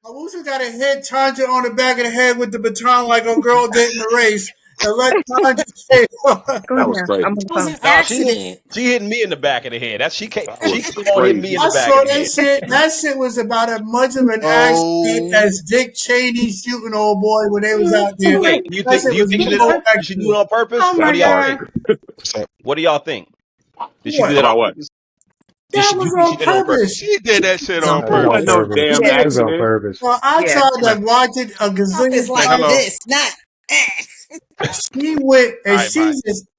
Awusu got to hit Tanja on the back of the head with the baton like a girl did in the race, and let Tanja say it Go That was ahead. crazy. I'm on the was phone. an No, accident. she hitting me in the back of the head. That's That she was came on hitting me in crazy. the I back of saw the that head. shit. That shit was about as much of an accident Oh, as Dick Cheney shooting old boy when they was out there. Wait, do you That think shit do you was think she did no did she do it accident. on purpose? Oh What my do y'all God. think? What do y'all think? Did she do what? that on About what? purpose? That You was think she on did it on purpose. purpose? She did that shit It's on on It was It on purpose. wasn't purpose. no purpose. damn Yeah. It was on accident. purpose. Well, I Yeah. tried to Man, watch it a It's gazillion man, like times. hello. this, not She went All and right, bye.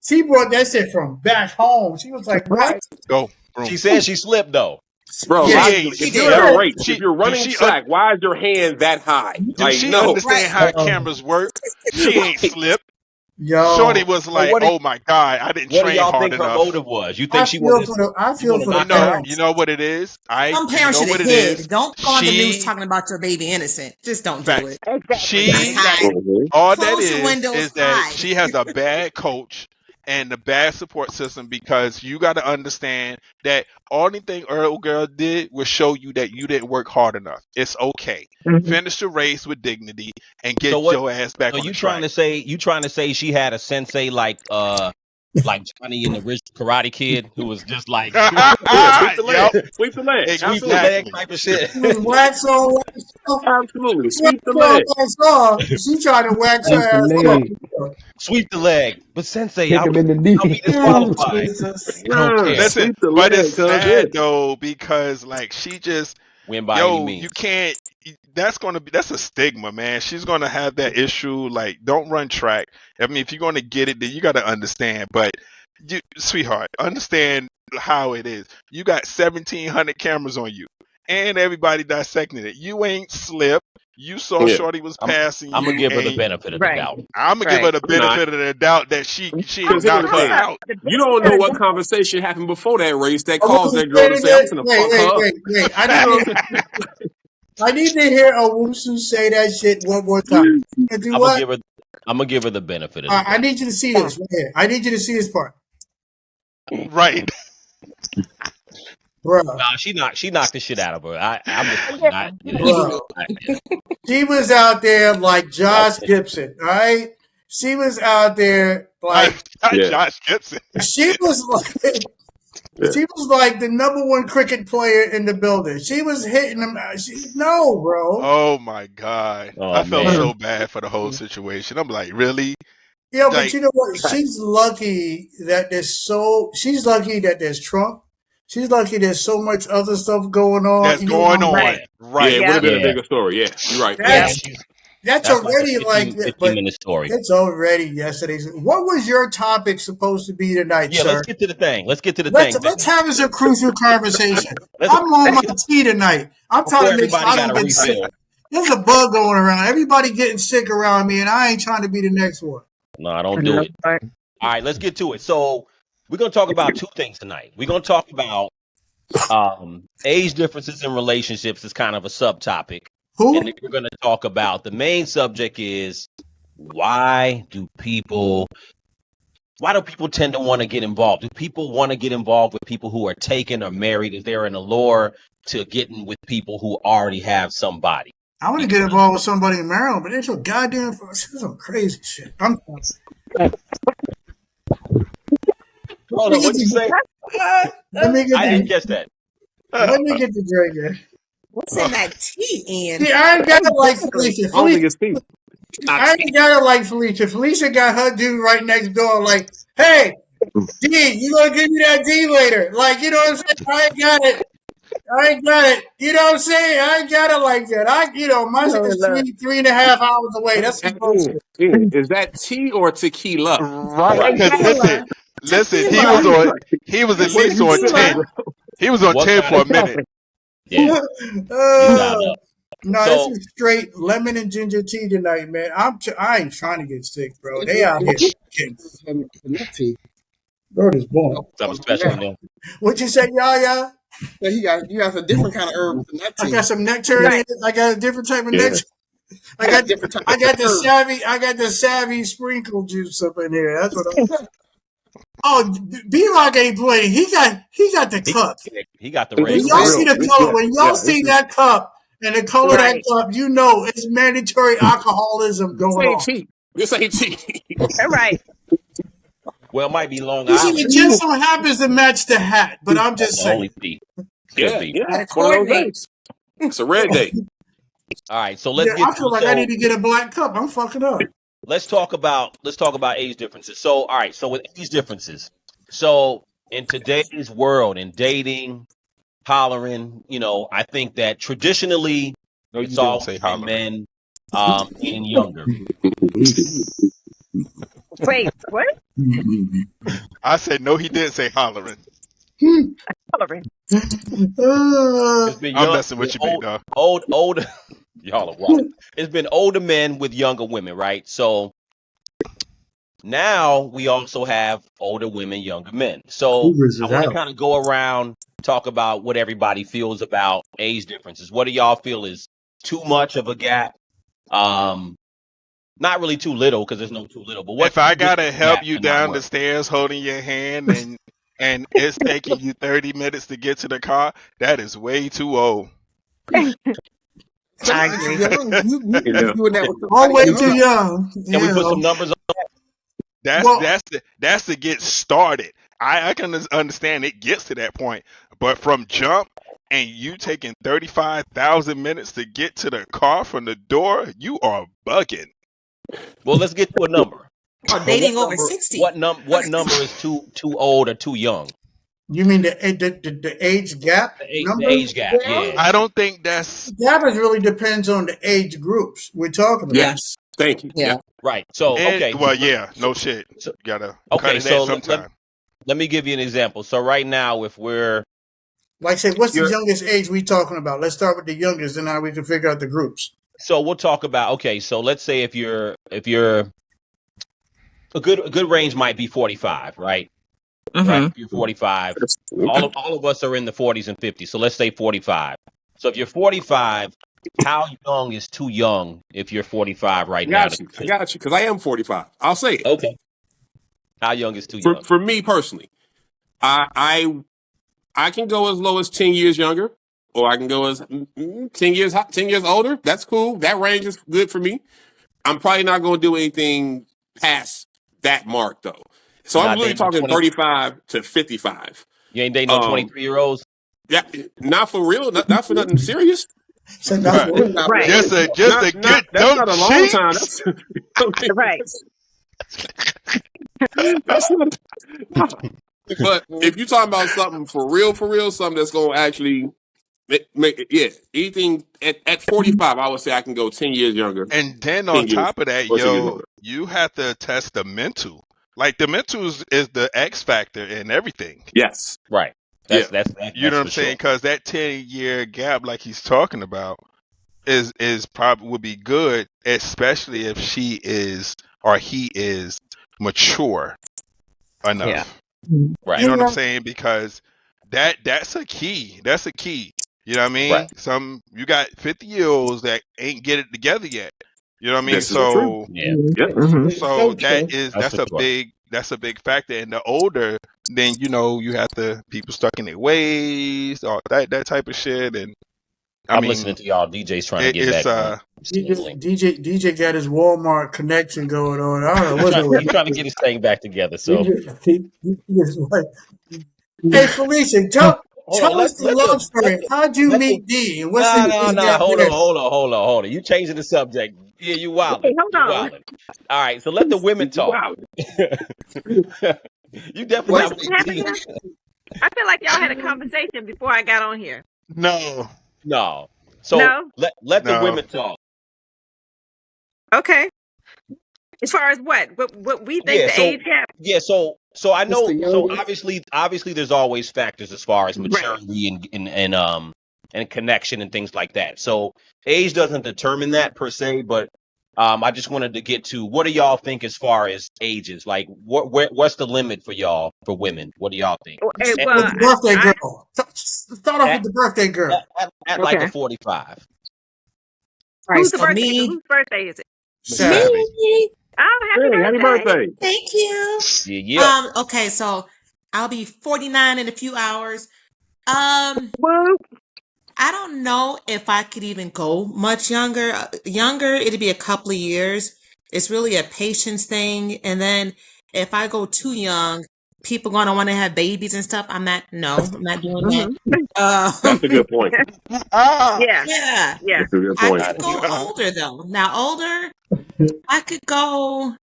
she brought that shit from back home. She was like, "What?" Right. Go. She Boom. said she slipped though. Bro, Yeah, She ain't. she if she you're did. in a said. race, if She, you're Do running she? track, why is your hand that high? Do Like, she no. understand Right. how cameras work? She ain't Like, slipped. Shorty yo, was So like, "Oh my god, I didn't what do train y'all hard think her enough." motive was? You think I she feel wanna for the You knock her know, out? you parents. know what it is. Some you parents know should what have it is. hid. Don't go on the news She, talking about your baby innocent. Just don't do facts. it. Exactly. Just She, hide. mhm. all that Close your windows, is that hide. she has a bad coach and a bad support system because you got to understand that only thing Earl Girl did was show you that you didn't work hard enough. It's okay. Mhm. Finish the race with dignity and So get what your ass back so on the track. you trying to say she had a sensei like Johnny in the Rich Karate Kid who was just like Yeah, sweep the leg. Yep, Sweep the leg. sweep the Absolutely. leg exactly. type of shit. She was wax on, wax off, Absolutely. wax Sweep the on, leg. wax off. She tried to wax her Sweep the ass leg. off. Sweep the leg. But sensei, Kick him in the I'll be knee. Oh, disqualified. Jesus. I don't Nah, care. Listen, sweep the but it's leg, cuz. Yeah. sad though because like she just Win by any yo, you means. can't. That's a stigma, man. She's gonna have that issue. Like, don't run track. I mean, if you're gonna get it, then you gotta understand. But you, sweetheart, understand how it is. You got 1,700 cameras on you, and everybody dissecting it. You ain't slipped. You saw Yeah. Shorty was I'm passing I'm gonna you, give her the and benefit of the Right. doubt. I'm gonna give her Right. the I'm not. benefit of the doubt that she I'm, Because ain't here's I'm, the knock I'm her thing. not out. the You don't benefit know of what the doubt. conversation happened before that race that I caused want to that say girl to it say, I'm again. gonna Wait, fuck wait, her up. wait, wait. I need to hear Owusu say that shit one more time. And do I'm gonna what? give her the benefit of the I doubt. need you to see Stop. this right here. I need you to see this part, Right. bro. Nah, she knocked the shit out of her. I'm just I'm playing. I different. you know, He Bro, did. you know, she was out there like I Josh Gibson, all right? She was out there Not, like not Yeah. Josh Gibson. she was like Yeah. she was like the number one cricket player in the building. She was hitting them. No, bro. Oh my god, I oh felt man. so bad for the whole situation. I'm like, really? Yeah, but Like, you know what? She's lucky that She's lucky that there's Trump. She's lucky there's so much other stuff going on. that's You know, going Yeah. on, Right. Yeah, it right? would have Yep. been a Yeah. bigger story. Yeah, you're right. Yeah. that's that's That's like a already like. 15 But minute story. it's already yesterday's. What was your topic supposed to be tonight, Yeah, let's sir? get to the thing. Let's get to the Let's thing. let's have us a crucial conversation. Let's I'm on my tea tonight. I'm trying before to make sure everybody I got don't a get sick. refill. There's a bug going around. Everybody getting sick around me, and I ain't trying to be the next one. No, don't do No, it. but All right, let's get to it. So we're gonna talk about two things tonight. We're gonna talk about age differences in relationships is kind of a subtopic. And then Who? we're going to talk about the main subject is why do people tend to want to get involved? Do people want to get involved with people who are taken or married? Is there an allure to getting with people who already have somebody? I want to get Because involved with somebody in Maryland, but it's so goddamn some crazy shit. hold Let on, me get what'd you the say? let me get I didn't the catch that. let me get the drinking. What's in that tea, Ian? See, I ain't got it like exactly. Felicia. I don't think Felicia, it's deep. Not I ain't got it like Felicia. Felicia got her dude right next door. Like, hey, D, you gonna give me that D later? Like, you know what I'm saying? I ain't got it. I ain't got it. You know what I'm saying? I ain't got it like that. My shit No, is look. 3.5 hours away. That's some Ian, bullshit. Ian, is that tea or tequila? Right? Right. Because listen, Tequila. listen, Tequila. he was at What did least you on say, ten. Tequila. bro? He was on What 10 kind for of a minute. yeah, you Uh, got up. no, this So is straight lemon and ginger tea tonight, man. I ain't trying to get sick, bro. They out here getting Tea. bro. This born. something special in there. What you say, y'all? So you got a different kind of herb than that I tea. got some nectar in Right. it. I got a different type of Yeah. nectar. I You got got different type I got the of herb. savvy. I got the savvy sprinkle juice up in here. That's what I'm. Oh, B-Rock ain't playing. He got the He, cup. he got the This When Ray is y'all Kroc. see real. the This, color, yeah, when y'all yeah. This see is that cup, and the color of that Right. cup, you know it's mandatory alcoholism This going ain't on. tea. This ain't tea. Right. Well, it might be Long Listen, it Island. just so happens to match the hat, but I'm That's just the saying. only tea. Could Yeah, be. yeah. Gotta It's one of those coordinate. days. It's a red day. All right, so let's Yeah, get I feel to like I need to get a black cup. I'm fucking up. let's talk about age differences. So, all right, so with age differences, so in today's world, in dating, hollering, I think that traditionally No, it's you didn't always say been hollering. men dating younger. Wait, what? I said no. He didn't say hollering. Coloring. It's been I'm young, messing with you, big dog. older. Y'all are wild. It's been older men with younger women, right? So now we also have older women, younger men. So Cougars I is want to out. kind of go around, talk about what everybody feels about age differences. What do y'all feel is too much of a gap? Not really too little because there's no too little, but what's If I too big of gotta a help gap you to not down the work? stairs holding your hand and it's taking you 30 minutes to get to the car, that is way too old. I It's agree. young. You doing that with All somebody way too young. young. Can we put Yeah. some numbers on? Well, That's to get started. I can understand it gets to that point, but from jump and you taking 35,000 minutes to get to the car from the door, you are bugging. Well, let's get to a number. Oh, But dating over 60. what number is too old or too young? you mean the age gap The number? age gap, yeah. I don't think that's Gap is really depends on the age groups we're talking about. Yeah. Yes. Thank you. Yeah. Right. So it. okay. Well, yeah, no shit. So, You gotta cut okay. it at So some time. let me give you an example. So right now, if Like say, what's the you're youngest age we talking about? Let's start with the youngest, and now we can figure out the groups. so we'll talk about okay. So let's say if you're a good range might be 45, right? Right. Mm-hmm. If you're 45, Okay. all of us are in the 40s and 50s. So let's say 45. So if you're 45, how young is too young if you're 45 right I now? got you. I got you. Because I am 45. I'll say it. Okay. How young is too For young? for me personally, I can go as low as 10 years younger, or I can go as 10 years older. That's cool. That range is good for me. I'm probably not going to do anything past that mark though. So You're I'm not really dating no talking 20. 35 to 55. You ain't dating no Um, 23-year-olds. yeah, not for real, not for nothing serious. So not Right. for Not Right. really. Just a Not good that's dope not a long time. cheeks. Right. That's not. But if you're talking about something for real, something that's going to actually make yeah, anything at 45, I would say I can go 10 years younger, And then 10 on years top of that, or 10 years yo, older. you have to test the mental. Like the mental is the X factor in everything. Yes. Right. Yeah. You know That's what for I'm saying? sure. Because that 10-year gap, like he's talking about, is probably would be good, especially if she is or he is mature Yeah. enough. Right. You know what I'm yeah. saying? Because that's a key. That's a key. You know what I Right. mean? You got 50-year-olds that ain't get it together yet. You know what I mean? This is true. So Yeah. Yep. Mm-hmm. It's so true. That's for sure. that's a big factor. And the older, then you have to people stuck in their ways, or that type of shit. And I I'm mean, listening to y'all DJs trying to get it's back on smoothly. DJ got his Walmart connection going on. I don't know what's He's going trying to get his thing back together. So he is like, hey Felicia, tell hold on. us the love story. How'd you Let the meet D? And what's the age nah. gap Hold there? on. You changing the subject. Yeah, you Wait, wilding. hold You on. wilding. All right. So let the women talk. Wow. You definitely Wait, not What's with been D. happening? I feel like y'all had a conversation before I got on here. no, No. So No? let the no. women talk. Okay. As far as what? What we think Yeah. the age gap? So I it's know. the So youngest. obviously, there's always factors as far as Right. maturity and connection and things like that. So age doesn't determine that per se, but I just wanted to get to what do y'all think as far as ages? Like what's the limit for y'all for women? What do y'all think? At, With Well, the birthday I girl. Start off with at, the birthday girl. at like a okay. 45. All right. Who's the So birthday? me, Whose birthday is it? Miss Saturday. Savvy. me. Oh, happy Hey, happy birthday. birthday. Thank you. Yeah. Okay, so I'll be 49 in a few hours. Um, Woo. I don't know if I could even go much younger. Younger, it'd be a couple of years. It's really a patience thing. And then if I go too young, people gonna want to have babies and stuff. I'm not. No, I'm not doing that. That's a good point. Yeah. Yeah, Yeah. That's a good I point. could go older though. Now older, I could go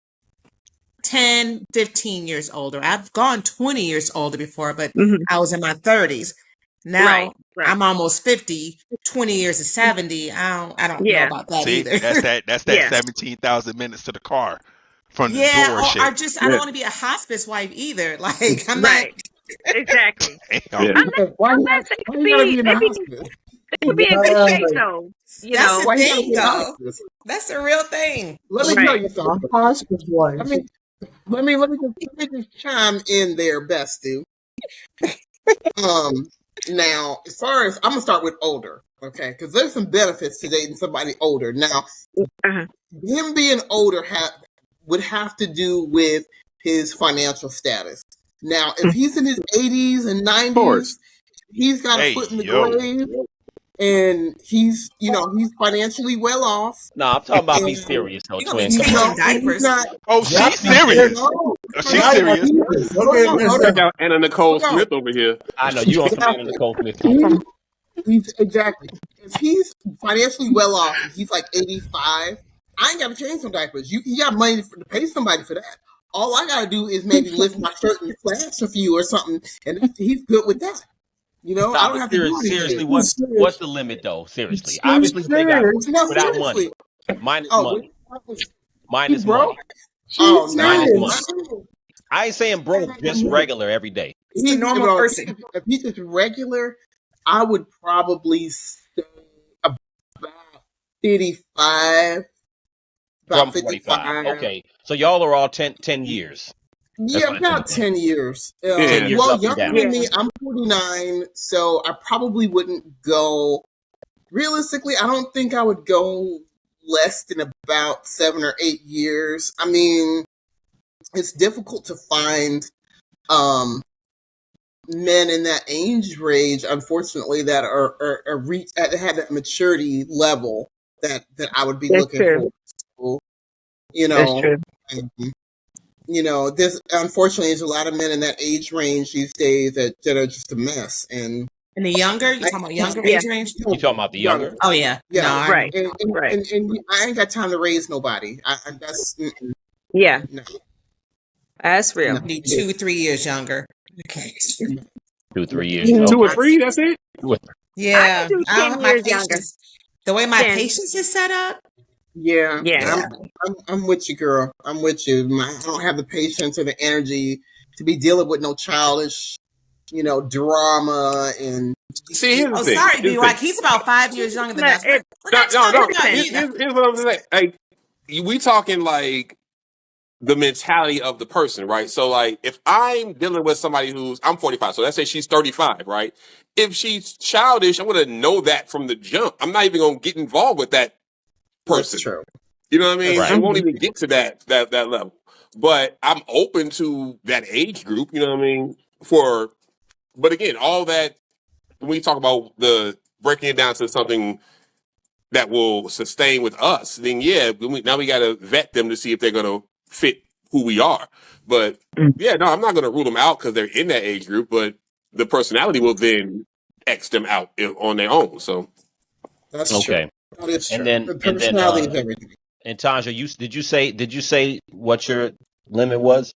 10, 15 years older. I've gone 20 years older before, but Hmm. I was in my 30s. Right. Now Right. I'm almost 50, 20 years to 70. I don't know Yeah. about that See, either. that's that Yeah. 17,000 minutes to the car from the Yeah, door or I shit. just I Yeah. don't want to be a hospice wife either. Like I'm not. Right. Exactly. Damn. Yeah. Unless they Why could you gotta be be, in the hospital? they could be in good shape Right. though. You That's the know. Why you gotta thing be in the though. hospital? That's the real thing. Let me tell Right. you something. Hospice wife. Let me just chime in there, Bestu. Um, now, as far as I'm gonna start with older, okay, because there's some benefits to dating somebody older. Now, Uh-huh. him being older would have to do with his financial status. Now, if he's in his 80s and Of course. 90s, he's got a Hey, foot in the yo. grave, and he's financially well off, No, I'm talking about be and serious though, You're gonna be twin. Come changing on. and he's diapers. not. Oh, Y'all she's be serious. serious. Oh, Hold she's Y'all on, serious. be serious. Look at hold this. Check out Anna Nicole on. Smith over here. I know you on some Anna Exactly. Nicole Smith. Exactly. If he's financially well off and he's like 85, I ain't got to change some diapers. You got money to pay somebody for that. All I got to do is maybe lift my shirt and flash a few or something, and he's good with that. I Nah, don't but have to do seriously, anything. what's the limit though? Seriously, She's obviously they got serious. No, without money, seriously. minus Oh, money, he minus broke? money, Oh, She's no. minus money. serious. I ain't saying broke, just regular every day. It's a normal person. If he's just regular, I would probably say about 55. From About 45. 55. Okay, so y'all are all 10 years. That's Yeah, what I about think. 10 years. 10 Yeah. years Well, up and younger down. than Yeah. me. I'm 49, so I probably wouldn't go. Realistically, I don't think I would go less than about 7 or 8 years. I mean, it's difficult to find men in that age range, unfortunately, that are that have that maturity level that I would be That's looking true. for. So, you That's know, true. this unfortunately there's a lot of men in that age range these days that are just a mess. And And the younger, you talking about younger Yeah. age range? You talking about the younger? Oh yeah. No, Yeah, Right. and, Right. and I ain't got time to raise nobody. That's Yeah. no, That's real. no. be 2, 3 years younger. Okay. 2, 3 years. Mhm. 2 or Okay. 3, that's it? I Yeah, can do I don't 10 have my years younger. patience. The way my 10. patience is set up. Yeah, Yeah. Yeah. I'm with you, girl. I'm with you. I don't have the patience or the energy to be dealing with no childish, drama and. See, here's the Oh, thing. sorry, Here's B. the Like thing. he's about 5 years younger than But us. We're, it, we're No, not no, no. talking about either. Here's what I'm saying. Like, we talking like the mentality of the person, right? So, like, if I'm dealing with somebody I'm 45, so let's say she's 35, right? If she's childish, I'm gonna know that from the jump. I'm not even gonna get involved with that That's person. true. You know what I mean? That's Right. It true. won't even get to that level. But I'm open to that age group. You know what I mean? But again, all that when we talk about the breaking it down to something that will sustain with us, then yeah, now we got to vet them to see if they're going to fit who we are. But yeah, no, I'm not going to rule them out because they're in that age group. But the personality will then X them out on their own. So That's true. Okay. That is And true. then The personality is everything. and Tanja, did you say what your limit was?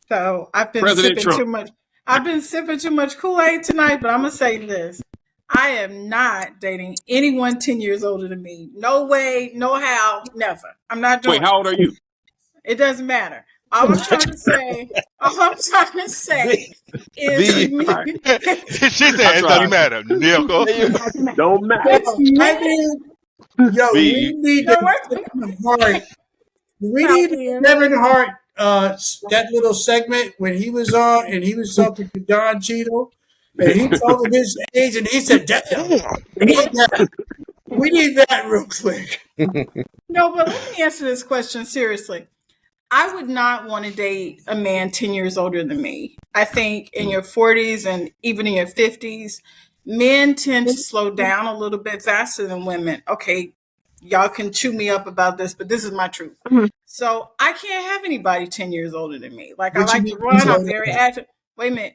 So I've been President sipping Trump. too much. I've been sipping too much Kool-Aid tonight, but I'm gonna say this. I am not dating anyone 10 years older than me. No way, no how, never. I'm not doing Wait, how old are you? it. It doesn't matter. All I'm trying to say is The me. All right. She said I it tried. doesn't matter, nickel. Don't matter. Maybe, yo, we V. need No, to what? Kevin Hart. We Now, need Kevin Hart. That little segment when he was on and he was talking to Don Cheadle, and he told him his age, and he said, "Damn, we need that. We need that real quick." no, but let me answer this question seriously. I would not want to date a man 10 years older than me. I think in your 40s and even in your 50s, men tend to slow down a little bit faster than women. Okay, y'all can chew me up about this, but this is my truth. Mhm. So I can't have anybody 10 years older than me. Like, I What you like to mean you run, I'm slow very down? active. Wait a minute.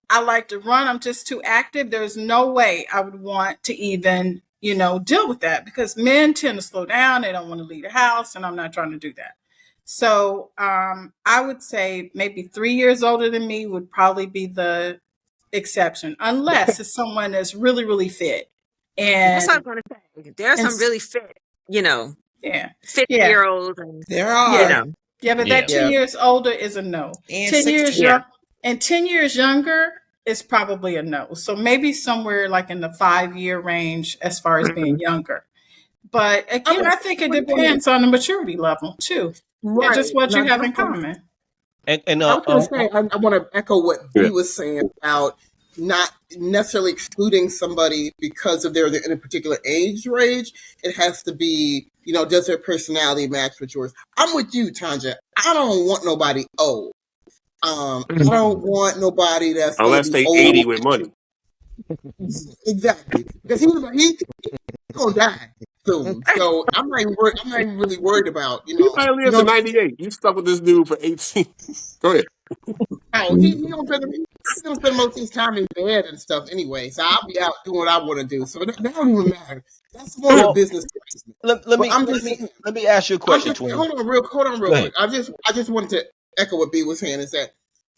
I like to run, I'm just too active. There's no way I would want to even, deal with that, because men tend to slow down. They don't want to leave the house, and I'm not trying to do that. So I would say maybe 3 years older than me would probably be the exception, unless it's someone that's really, really fit. That's what I And was going to say. There are and some really fit, yeah, 50 yeah, year olds, and There you are. yeah, know, yeah. But that Yeah. 10 years older is a no. And 10 years 16. yeah. young and 10 years younger is probably a no. So maybe somewhere like in the 5 year range as far as being Mhm. younger. But again, I think it depends on the maturity level too, and Right. just what you Now, have in common. And I was going to say, I want to echo what Yeah. he was saying about not necessarily excluding somebody because of they're in a particular age range. It has to be, does their personality match with yours? I'm with you, Tanja. I don't want nobody old. I don't want nobody that's going to Unless be they old. 80 with money. Exactly, because he's gonna die soon. So I'm not even worried. I'm not even really worried about He might live to 98. You stuck with this dude for 18. Go ahead. how he don't spend most of his time in bed and stuff anyway. So I'll be out doing what I want to do. So that don't even matter. That's more of a well, business arrangement. let But me I'm let just me saying. let me ask you a question, twin. Hold on real Go ahead. quick. I just wanted to echo what B was saying, is that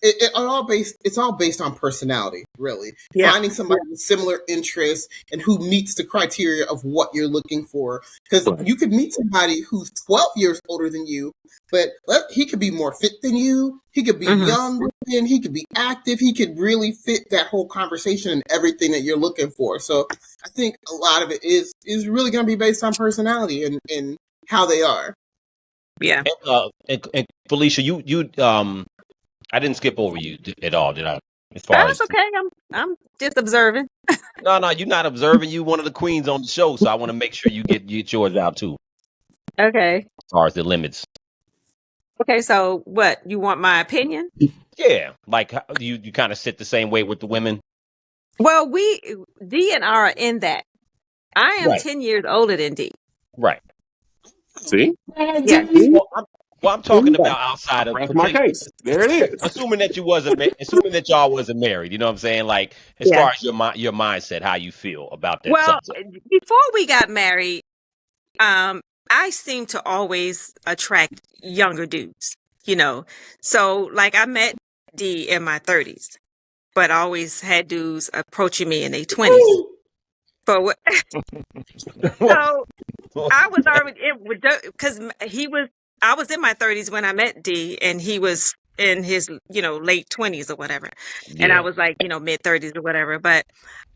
it's all based on personality, really. Yeah. Finding somebody with similar interests and who meets the criteria of what you're looking for. Because you could meet somebody who's 12 years older than you, but he could be more fit than you. He could be Mhm. young looking. He could be active. He could really fit that whole conversation and everything that you're looking for. So I think a lot of it is really going to be based on personality and how they are. Yeah. And Felicia, you I didn't skip over you at all, did I? As far That's as okay. I'm just observing. no, you're not observing. You one of the queens on the show, so I want to make sure you get yours out too. Okay. As far as the limits, Okay. So what? You want my opinion? yeah, like you kind of sit the same way with the women, Well, D and R are in that. I am right? 10 years older than D. Right. See? Yes. Well, I'm talking about outside of That's my case. There it is. assuming that assuming that y'all wasn't married. You know what I'm saying? Like as Yeah. far as your mindset, how you feel about that Well, subject. before we got married, I seem to always attract younger dudes, So like I met D in my 30s, but I always had dudes approaching me in their 20s. But what, so I was already because I was in my 30s when I met D, and he was in his, late 20s or whatever. And I Yeah. was like, mid 30s or whatever. But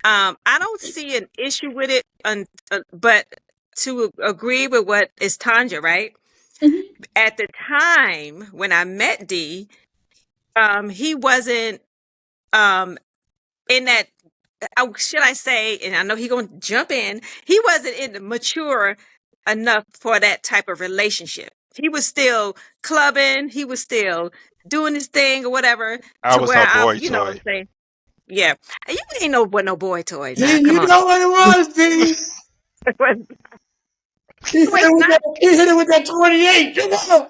I don't see an issue with it. But to agree with what is Tanja, right? At the time when I met D, he wasn't in that. Should I say? And I know he gonna jump in. He wasn't mature enough for that type of relationship. He was still clubbing. He was still doing his thing or whatever. I To was where her I, boy what I'm toy. saying, yeah, you ain't no boy toy now. See, Come you on, know what it was, D. it was, He hit it with not. that 28. Come on.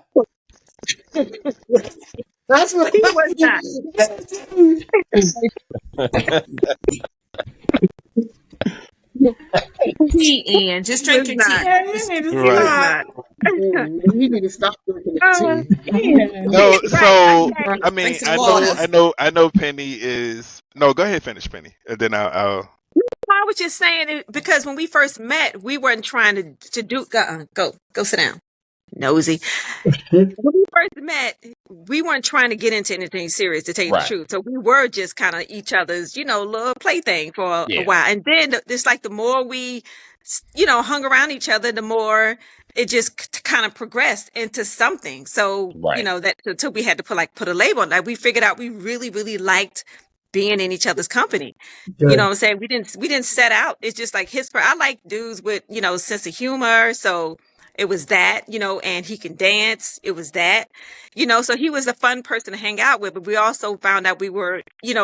That's what He was not. Tea, and He just was drink your not. tea. Yeah, you need to He was Right. stop. not. You need to stop drinking that Uh, tea. No, right. so Okay. I Drink mean, some water. I know Penny is no. Go ahead, finish Penny, and then I'll I was just saying it because when we first met, we weren't trying to do. Go sit down, nosy. When we first met, we weren't trying to get into anything serious, to tell you the Right. truth. So we were just kind of each other's, little plaything for a Yeah. while. And then it's like the more we, hung around each other, the more it just kind of progressed into something. So, Right. that until we had to put a label on that, we figured out we really, really liked being in each other's company. You know Good. what I'm saying? We didn't set out. It's just like I like dudes with, sense of humor. So It was that, and he can dance. It was that, so he was a fun person to hang out with. But we also found out we were,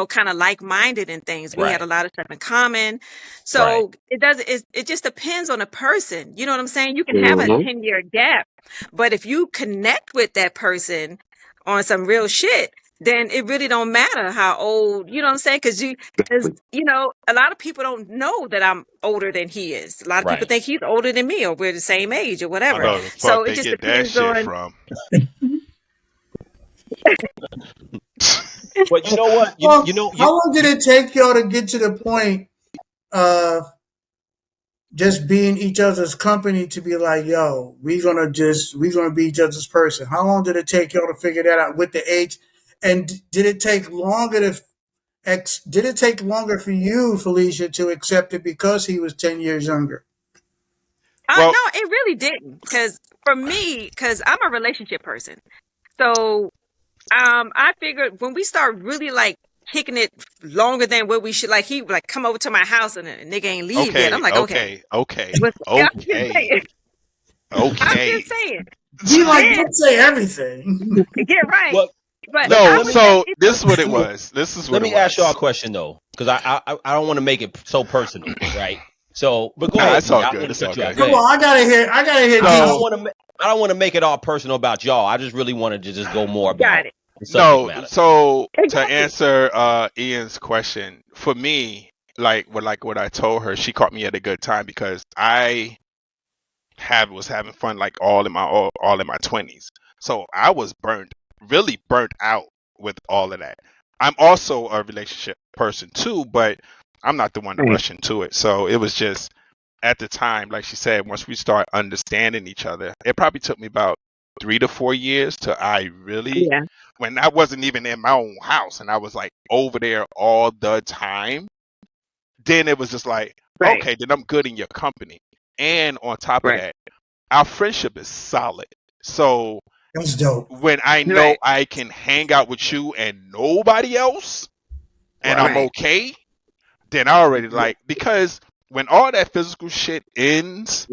kind of like-minded in things. We had Right. a lot of stuff in common. Right. So it just depends on the person. You know what I'm saying? You can have a Mhm. 10-year gap, but if you connect with that person on some real shit, then it really don't matter how old, you know what I'm saying? Because, a lot of people don't know that I'm older than he is. A lot of people Right. think he's older than me or we're the same age or I whatever. know Right. the So fuck it they just get that depends shit on, from. But you know what? Well, how long did it take y'all to get to the point of just being each other's company to be like, yo, we gonna be each other's person? How long did it take y'all to figure that out with the age? And did it take longer did it take longer for you, Felicia, to accept it because he was 10 years younger? Well, no, it really didn't. Because for me, because I'm a relationship person. So I figured when we start really like kicking it longer than what we should, like he like come over to my house and a nigga ain't leave yet. I'm okay, like, okay, okay, okay, I'm just okay, saying. I'm okay. just saying. Be like, Then don't say everything. get right. Well, But let me No, I let would me say so this is what it was. This is let what it me ask y'all a was. question though, because I don't want to make it so personal, right? So, but go Nah, ahead, it's D. all I don't good. want to It's cut all you off. good. Go Come ahead. on, I gotta hear I So D. don't want to. I don't want to make it all personal about y'all. I just really wanted to just go more got about it. the subject no, matter. so to Exactly. answer Ian's question, for me, like what I told her, she caught me at a good time because I was having fun like all in my 20s. So I was really burnt out with all of that. I'm also a relationship person too, but I'm not the one to Right. rush into it. So it was just at the time, like she said, once we start understanding each other, it probably took me about 3 to 4 years to I really, Yeah. when I wasn't even in my own house and I was like over there all the time, then it was just like, Right. okay, then I'm good in your company. And on top of Right. that, our friendship is solid. So That's dope. when I know Right. I can hang out with you and nobody else and Right. I'm Right. okay, then I already like, because when all that physical shit ends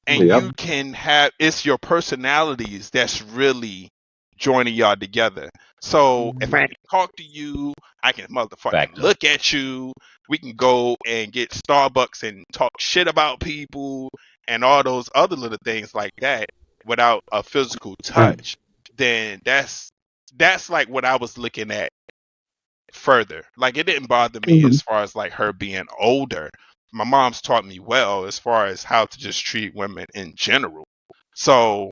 and Yep. you can have, it's your personalities that's really joining y'all together. So if I Right. can talk to you, I can motherfucking Facto. look at you, we can go and get Starbucks and talk shit about people and all those other little things like that without a physical touch, then that's like what I was looking at further. Like it didn't bother me Mhm. as far as like her being older. My mom's taught me well as far as how to just treat women in general. So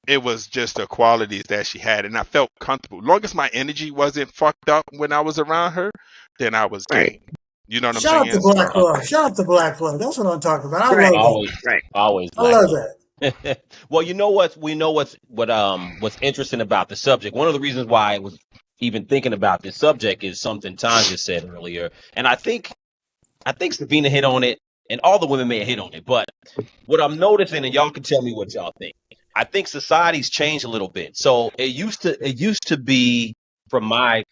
it was just the qualities that she had, and I felt comfortable. Long as my energy wasn't fucked up when I was around her, then I was Right. game. You know what I'm Shout out to saying? Black So Club. Shout out to Black Club. That's what I'm talking about. I Right. love that. Always, Right. always I black love love. that. Well, you know what? We know what's interesting about the subject. One of the reasons why I was even thinking about this subject is something Tanja said earlier, and I think Sabina hit on it, and all the women may have hit on it. But what I'm noticing, and y'all can tell me what y'all think. I think society's changed a little bit. So it used to be, from my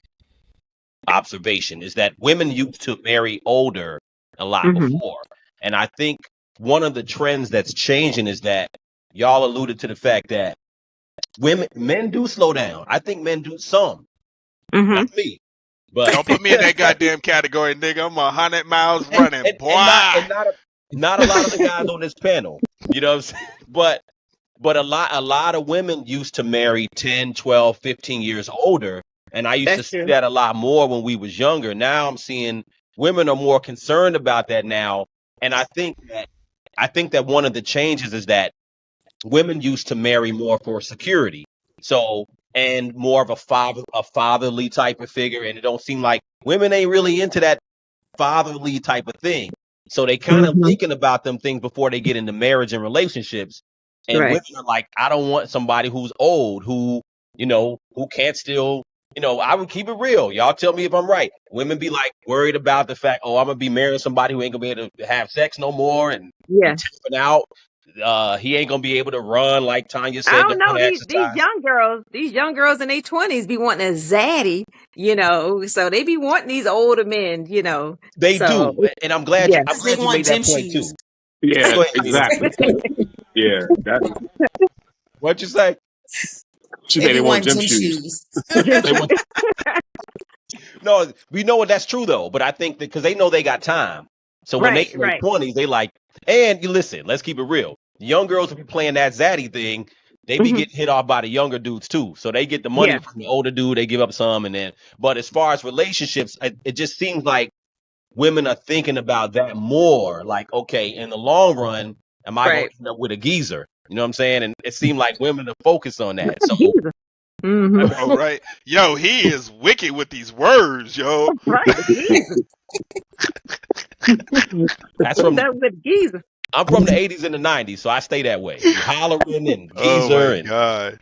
observation, is that women used to marry older a lot Mm-hmm. before, and I think one of the trends that's changing is that y'all alluded to the fact that men do slow down. I think men do some, Mm-hmm. not me, but don't put me in that goddamn category, nigga. I'm 100 miles and running, and, boy. and not a lot of the guys on this panel. You know what I'm saying? But a lot of women used to marry 10, 12, 15 year older, and I used to That's see true. that a lot more when we was younger. Now I'm seeing women are more concerned about that now, and I think that one of the changes is that women used to marry more for security. So, and more of a fatherly type of figure, and it don't seem like women ain't really into that fatherly type of thing. So they kind of Mm-hmm. thinking about them things before they get into marriage and relationships. And Right. women are like, I don't want somebody who's old, who can't still, I would keep it real. Y'all tell me if I'm right. Women be like worried about the fact, oh, I'm gonna be marrying somebody who ain't gonna be able to have sex no more and be Yeah. tapping out. He ain't gonna be able to run like Tanya I said, don't don't know want to exercise. these young girls in their 20s be wanting a zaddy, so they be wanting these older men, They So do, and I'm glad you yeah. I'm Because they glad you want made that gym point shoes. too. Yeah, Go ahead, Tina. exactly. Yeah, that. What'd you say? She If said they you want want gym gym shoes. shoes. They want No, we know that's true though. But I think that because they know they got time, so when they Right, in their right. 20s, they like. And you listen, let's keep it real. The young girls will be playing that zaddy thing. They be Hmm. getting hit off by the younger dudes too. So they get the money Yeah, from the older dude. They give up some, and then. But as far as relationships, it just seems like women are thinking about that more. Like, okay, in the long run, am I going right. to end up with a geezer? You know what I'm saying? And it seemed like women are focused on That's that. a So geezer. I Hmm. know, right? Yo, he is wicked with these words, yo. Right, a geezer. that's from. That was a geezer. I'm from the 80s and the 90s, so I stay that way. You hollering and Oh my geezer and god.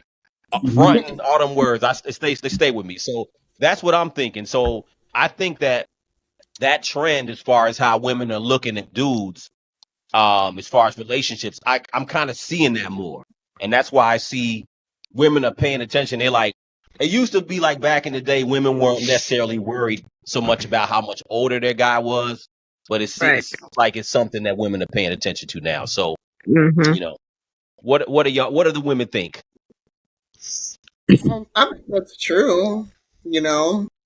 fronting, all them words. They stay with me. So that's what I'm thinking. So I think that trend, as far as how women are looking at dudes, as far as relationships, I'm kind of seeing that more, and that's why I see women are paying attention. They're like, it used to be like back in the day, women weren't necessarily worried so much about how much older their guy was, but Right. it's like it's something that women are paying attention to now. So Hmm. you know, what are y'all? What do the women think? I think that's true.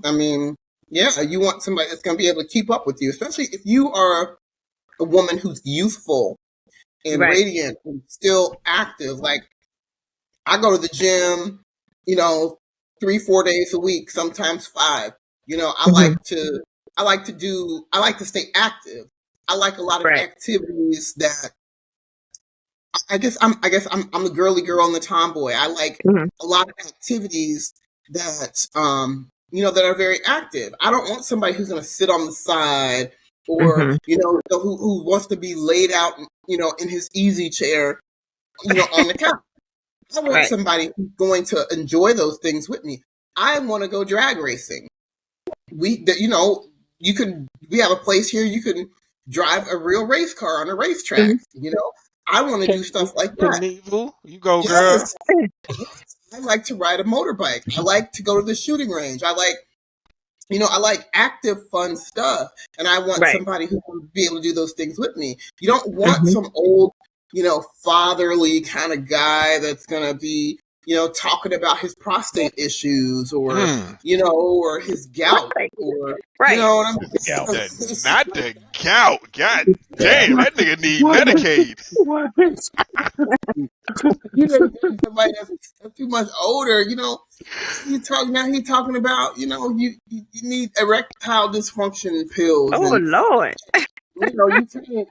I mean, yeah, you want somebody that's going to be able to keep up with you, especially if you are a woman who's youthful and Right. radiant and still active. Like, I go to the gym, you know, 3, 4 days a week, sometimes five. I Hmm. I like to stay active. I like a lot of Right. activities that I'm the girly girl and the tomboy. I like Hmm. a lot of activities that that are very active. I don't want somebody who's going to sit on the side or Hmm. who wants to be laid out in his easy chair on the couch. I want Right. somebody who's going to enjoy those things with me. I want to go drag racing. You can. We have a place here. You can drive a real race car on a racetrack. Hmm. I want to do Can stuff like that. Knievel, you go, girl. Yes, yes. I like to ride a motorbike. I like to go to the shooting range. I like active, fun stuff, and I want Right. somebody who will be able to do those things with me. You don't want Hmm. some old, fatherly kind of guy that's gonna be, talking about his prostate issues Mm. or his gout, Right. or Right. what I'm. Yeah. Not the gout. God Yeah. damn, that nigga need What? Medicaid. What? Somebody that's too much older. He talking about you need erectile dysfunction pills, Oh and Lord. you can't.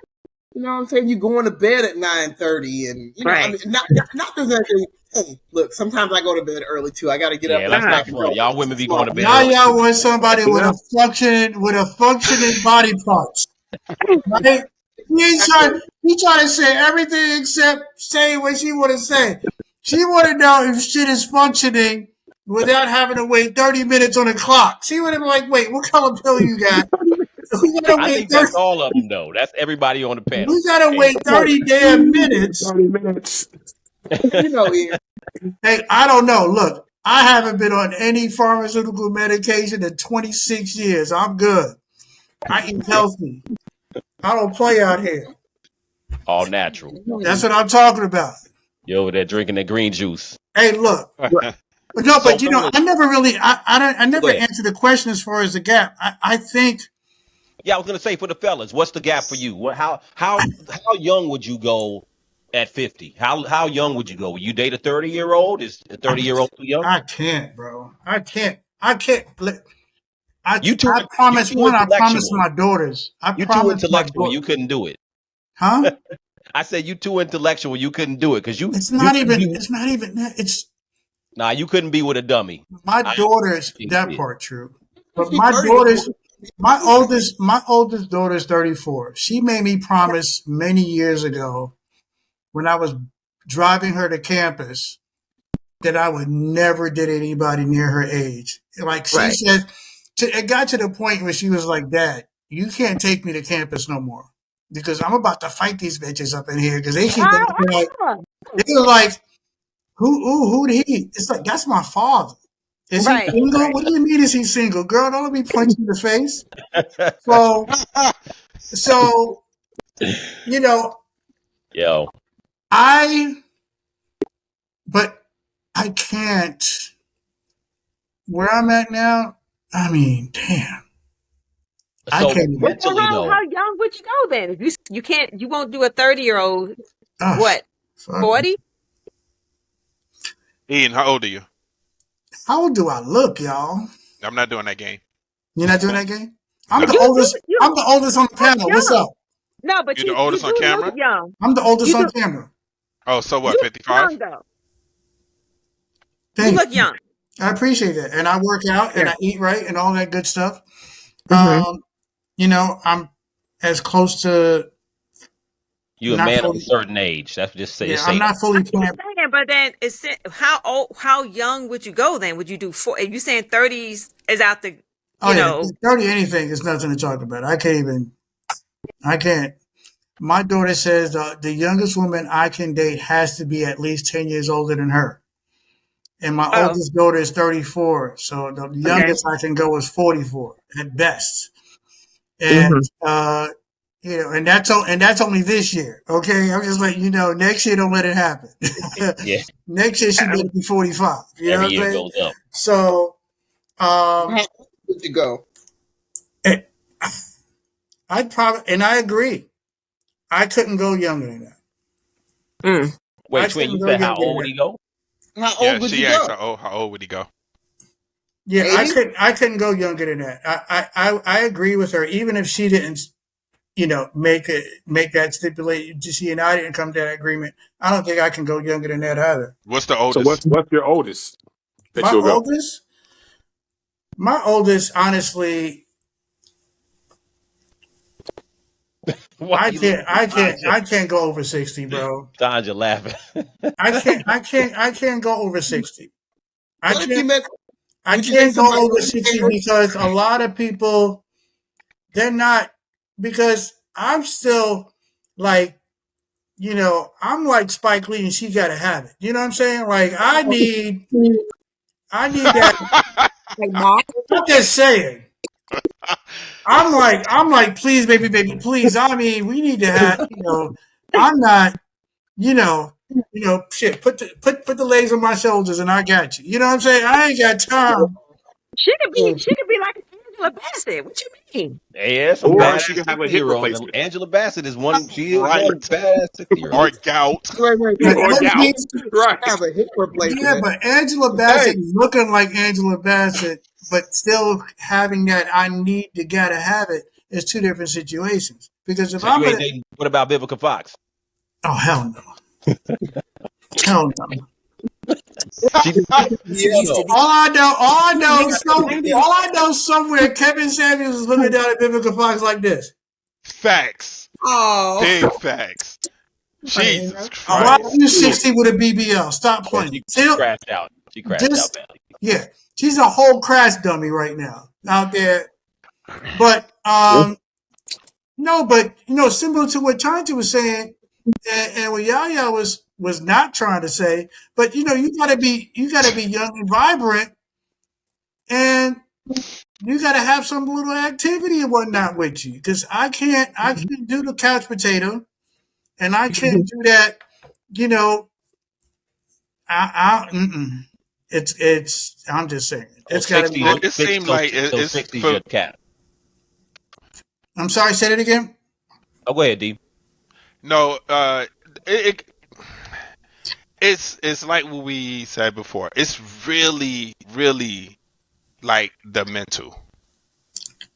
What I'm saying? You going to bed at 9:30, and I Right. mean, not there's anything. Hey, look, sometimes I go to bed early too. I got to get up Yeah, and let's Uh-huh. not smack a front. dog. Y'all women be going to bed Now early y'all too. want somebody with Yeah. a functioning body parts. Right? He trying to say everything except say what she want to say. She want to know if shit is functioning without having to wait 30 minutes on the clock. She would have been like, wait, what color pill you got? We gotta I wait think 30, that's all of them though. That's everybody on the panel. we gotta Hey, wait 30 damn minutes. 30 minutes. Ian. Hey, I don't know. Look, I haven't been on any pharmaceutical medication in 26 years. I'm good. I eat healthy. I don't play out here. all natural. That's what I'm talking about. You over there drinking that green juice. Hey, look. No, So but fellas, I never really, I go never ahead. answered the question as far as the gap. I think Yeah, I was gonna say for the fellas, what's the gap for you? What how young would you go at 50? How young would you go? Would you date a 30-year-old? Is a 30-year-old too young? I can't, bro. I can't. You too I you promise too one. I promise intellectual. my daughters. I You too promise my intellectual. daughter. You couldn't do it. Huh? I said you too intellectual. You couldn't do it because It's you not couldn't even. be. It's not even. It's Nah, you couldn't be with a dummy. my I daughters. ain't That it. part true. But 50, my 30 daughters. before. My oldest daughter is 34. She made me promise many years ago when I was driving her to campus that I would never date anybody near her age. Like she Right. said, it got to the point where she was like, "Dad, you can't take me to campus no more because I'm about to fight these bitches up in here because they keep acting like they were like, who did he? It's like that's my father. Is he Right. single? Right. What do you mean is he single, girl? Don't let me punch you in the face." So so you know, Yo. I, but I can't. Where I'm at now, I mean, damn, I So can't even. Well, mentally though, how young would you go then? If you can't, you won't do a 30-year-old. Oh, What, fuck. 40? Ian, how old are you? How do I look, y'all? I'm not doing that game. You're not doing that game? I'm No. the oldest. I'm the oldest on the look panel. What's young. up? No, but You're the you oldest on do look camera? young. I'm the oldest You on do camera. Oh, so you what, look young 55? though. You Thank look you. young. I appreciate that. And I work out and Yeah. I eat right and all that good stuff. Hmm. I'm as close to you're a not man of a fully. certain age. That's just say Yeah, say I'm that. not fully I'm planned. just saying, but then how old, how young would you go then? Would you do four? If you saying 30s is out the, Oh you yeah, know, 30 anything is nothing to talk about. I can't even. I can't. My daughter says the youngest woman I can date has to be at least 10 years older than her. And my oh, oldest daughter is 34. So the okay. youngest I can go is 44 at best. And, Hmm. and that's only this year. Okay. I'm just letting you know, next year, don't let it happen. Yeah, Next year, she better be 45. You know every what I'm year saying? goes up. So, How um, old would you go? eh, I'd probably, and I agree. I couldn't go younger than that. Mm. I Wait, twin, couldn't you go said how younger than old would that. he go? How Yeah, old would you she asked go? how old would he go? Yeah, 80? I couldn't go younger than that. I agree with her. Even if she didn't, make that stipulate. She and I didn't come to that agreement. I don't think I can go younger than that either. What's the So oldest? what's your oldest that My you'll go? oldest, my oldest, honestly, Why you looking at Tanja? I can't go over 60, bro. Tanja laughing. I can't go over 60. I What if you can't, met, I would you date can't go somebody over over 10 60 years? because a lot of people, they're not, because I'm still like, I'm like Spike Lee and she got to have it. You know what I'm saying? Like, I need that. Like mom? I'm just saying. I'm like, please, baby, baby, please. I mean, we need to have, I'm not, shit, put the legs on my shoulders and I got you. You know what I'm saying? I ain't got time. She could be like Angela Bassett. What you mean? Yeah, some Or she badass can have 60 a hip year olds. And replacement Angela Bassett is one. She is one Right. badass 60 year Or old. gout. Wait. But or gout. Angela, Right. Have a hip yeah, replacement. but Angela Hey, Bassett is looking like Angela Bassett, but still having that I need to gotta have it is two different situations. Because if So I'm you ain't gonna, dating. What about Vivica Fox? oh hell no, hell no. She just She yeah, needs to no. be. All I know, somewhere Kevin Samuels is looking down at Vivica Fox like this. Facts. oh, Big facts. Jesus Why are Christ. you 60 with a BBL? Stop Yeah, playing. she See, crashed out. She crashed out just badly. yeah, she's a whole crash dummy right now out there. But no, but similar to what Tanya was saying, and what Yaya was not trying to say. But you gotta be young and vibrant, and you gotta have some little activity and whatnot with you. Because I can't do the couch potato, and I can't do that. You know, mm-mm. It's. I'm just saying, So it's got to 60 be. is It seemed so, like so it's 60 is for your cap. I'm sorry. Say it again. Oh, go ahead, D. no. It it's like what we said before. It's really like the mental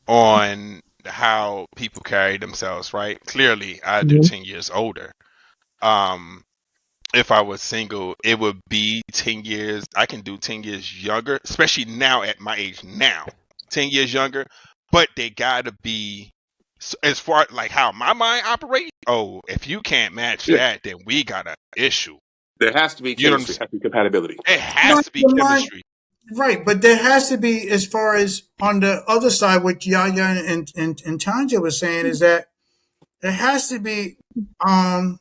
on how people carry themselves. Right. Clearly, I do 10 years older. Um, if I was single, it would be 10 years. I can do 10 years younger, especially now at my age now. 10 years younger, but they gotta be as far like how my mind operates. Oh, if you can't match Yeah. that, then we got an issue. There has to be You know what I'm chemistry, saying? has to be compatibility. It No, has to be your mind, chemistry. right? But there has to be, as far as on the other side, what Yaya and Tanja was saying is that there has to be um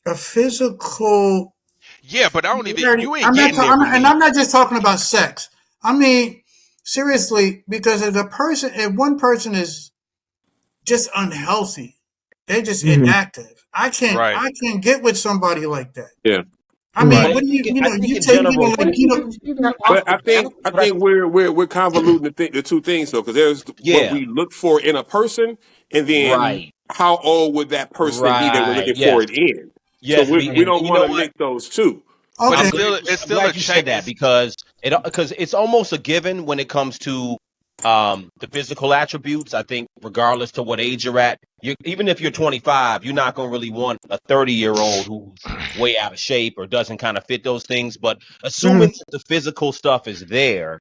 a physical. Yeah, but I don't even. Clarity. You ain't getting there with And me. I'm not just talking about sex. I mean, seriously, because if one person is just unhealthy, They're just Mhm. inactive. Right. I can't get with somebody like that. Yeah. I mean, But what do you, I think you in take me to general, like, Isn't that But off the balance? I but I, think we're convoluting the two things though, because there's what yeah, we look for in a person, and then right, how old would that person be that we're right, looking for yes, it in. So yes, V, we and don't you want know to what? mix those two. But okay, it's I'm still a glad you said check. that It's because it's almost a given when it comes to the physical attributes. I think regardless to what age you're at, even if you're 25, you're not going to really want a 30-year-old who's way out of shape or doesn't kind of fit those things. But mhm, assuming that the physical stuff is there,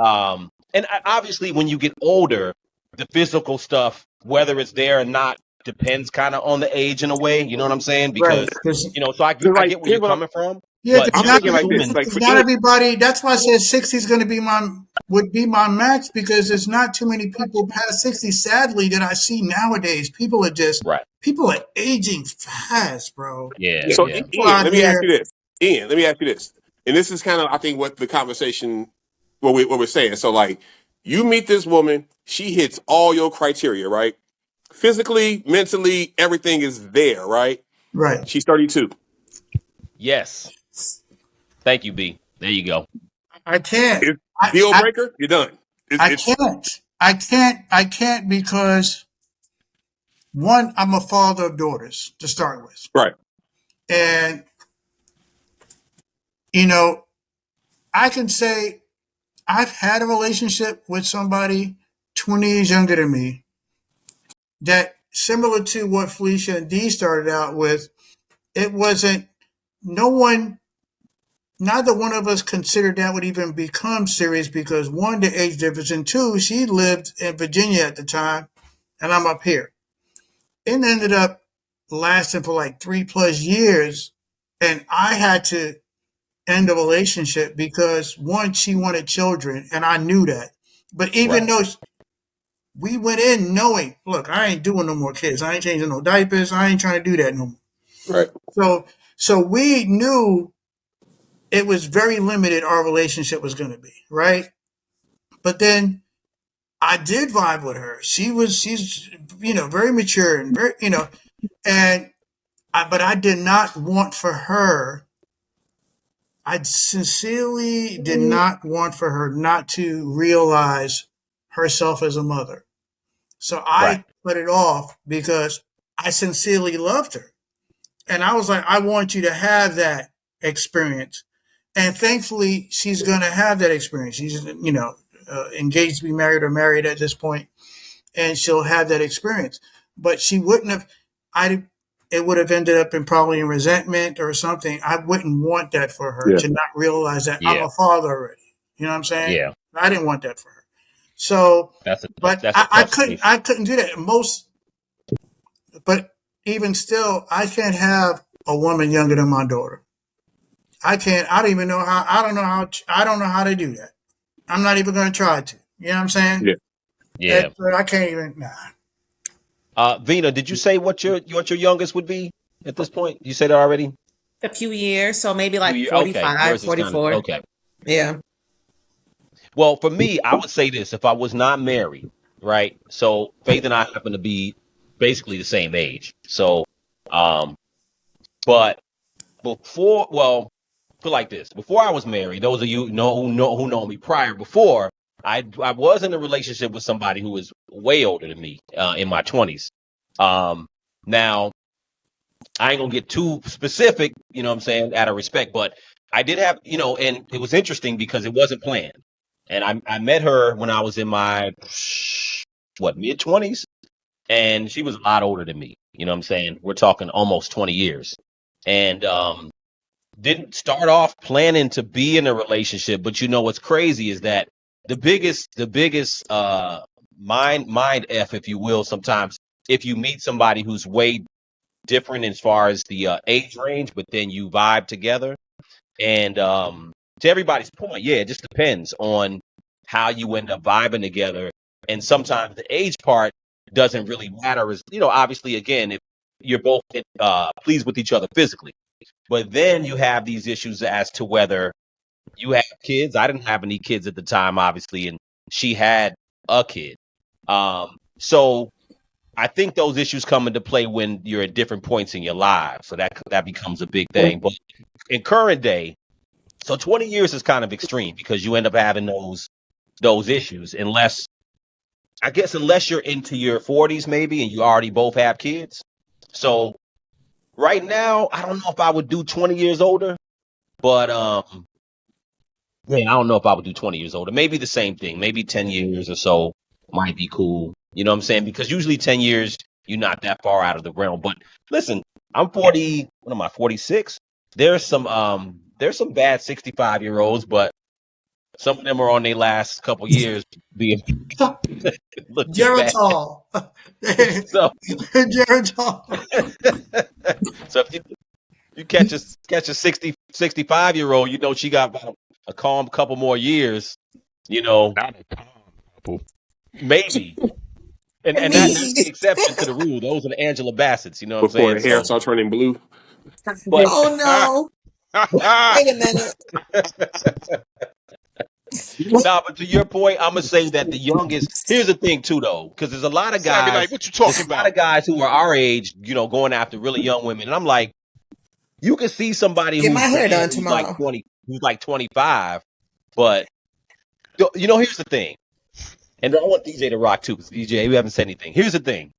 and obviously when you get older, the physical stuff, whether it's there or not, depends kind of on the age in a way. You know what I'm saying? right? Because Because so Because I like get where here's you're what coming from, yeah, but because I'm just thinking like this. assuming, Like for not Ian, everybody. That's why I said 60 is going to be would be my max because there's not too many people past 60. Sadly, that I see nowadays. right? People are aging fast, bro. Yeah, so yeah. People Ian, out let me ask here, you this. Ian, let me ask you this. And this is kind of I think what the conversation what we're saying. So like you meet this woman, she hits all your criteria, right? Physically, mentally, everything is there, right? right? She's 32. Yes. Thank you, B. There you go. I can't. It's I, deal I breaker, you're done. I It's can't. I can't because one, I'm a father of daughters to start with, right. and you know, I can say I've had a relationship with somebody 20 years younger than me that similar to what Felicia and Dee started out with. It wasn't. No one. Neither one of us considered that would even become serious because one, the age difference, and two, she lived in Virginia at the time, and I'm up here. It ended up lasting for like 3+ years, and I had to end the relationship because one, she wanted children, and I knew that. But even Right, though we went in knowing, look, I ain't doing no more kids, I ain't changing no diapers, I ain't trying to do that no more. Right. So, so we knew it was very limited. Our relationship was going to be right, but then I did vibe with her. She's very mature and very and but I did not want for her. I sincerely did not want for her not to realize herself as a mother. So right, I put it off because I sincerely loved her. And I was like, I want you to have that experience. And thankfully, she's going to have that experience. She's, engaged to be married or married at this point, and she'll have that experience. But she wouldn't have, I, it would have ended up in probably in resentment or something. I wouldn't want that for her Yeah. to not realize that I'm yeah, a father already. You know what I'm saying? yeah. I didn't want that for her. So, but That's a tough space. I couldn't do that. But even still, I can't have a woman younger than my daughter. I can't. I don't even know how. I don't know how. I don't know how to do that. I'm not even going to try to. You know what I'm saying? Yeah. Yeah. I can't even. Nah. Vina, did you say what your youngest would be at this point? You said it already. A few years, so maybe like Okay, 45, yours is kind of 44. okay. Yeah. Well, for me, I would say this: if I was not married, right? So Faith and I happen to be basically the same age. So, but well, put like this: before I was married, those of you who know me prior, before I was in a relationship with somebody who was way older than me, in my 20s. Now I ain't gonna get too specific, you know what I'm saying, out of respect, but I did have, and it was interesting because it wasn't planned. And I met her when I was in my mid 20s, and she was a lot older than me. You know what I'm saying? We're talking almost 20 years. And didn't start off planning to be in a relationship, but what's crazy is that the biggest mind f, if you will, sometimes if you meet somebody who's way different as far as the age range, but then you vibe together. And to everybody's point, yeah, it just depends on how you end up vibing together. And sometimes the age part doesn't really matter. As obviously, again, if you're both pleased with each other physically, but then you have these issues as to whether you have kids. I didn't have any kids at the time, obviously, and she had a kid. So I think those issues come into play when you're at different points in your lives. So that becomes a big thing. But in current day, so 20 years is kind of extreme because you end up having those issues unless you're into your 40s maybe and you already both have kids. So right now, I don't know if I would do 20 years older, but yeah, I don't know if I would do 20 years older. Maybe the same thing. Maybe 10 years or so might be cool. You know what I'm saying? Because usually 10 years, you're not that far out of the realm. But listen, I'm 40, what am I, 46? There's some bad 65-year-olds, but some of them are on their last couple years being looking bad. Geritol. So Geritol. so if you catch a 65-year-old, you know she got about a calm couple more years, you know, Not a calm couple. maybe. And that's the exception to the rule. Those are the Angela Bassett's, you know what I'm Before saying? the hair So, starts turning blue. but Oh no. Wait a minute. nah, but to your point, I'm gonna say that the youngest. Here's the thing too, though, because there's a lot of Sammy, like, guys. what you There's talking a lot about? of guys who are our age, you know, going after really young women, and I'm like, you can see somebody Get my who's hair bad, done tomorrow. who's like 25, but you know, here's the thing, and I want DJ to rock too, because DJ, we haven't said anything. Here's the thing.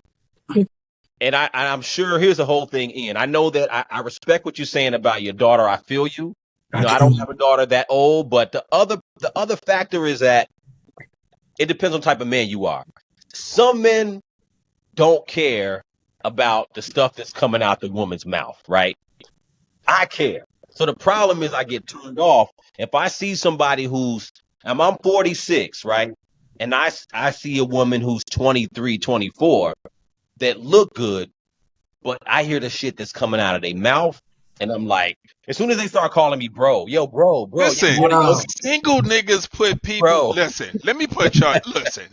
And I'm sure here's the whole thing, Ian. I know that I respect what you're saying about your daughter. I feel you. You know, I don't have a daughter that old, but the other factor is that it depends on the type of man you are. Some men don't care about the stuff that's coming out the woman's mouth, right? I care. So the problem is I get turned off if I see somebody I'm 46, right? And I see a woman who's 23, 24 that look good, but I hear the shit that's coming out of their mouth, and I'm like, as soon as they start calling me bro, yo, your Listen, body Yo, look, single niggas put people. bro, Listen, let me put y'all. Listen.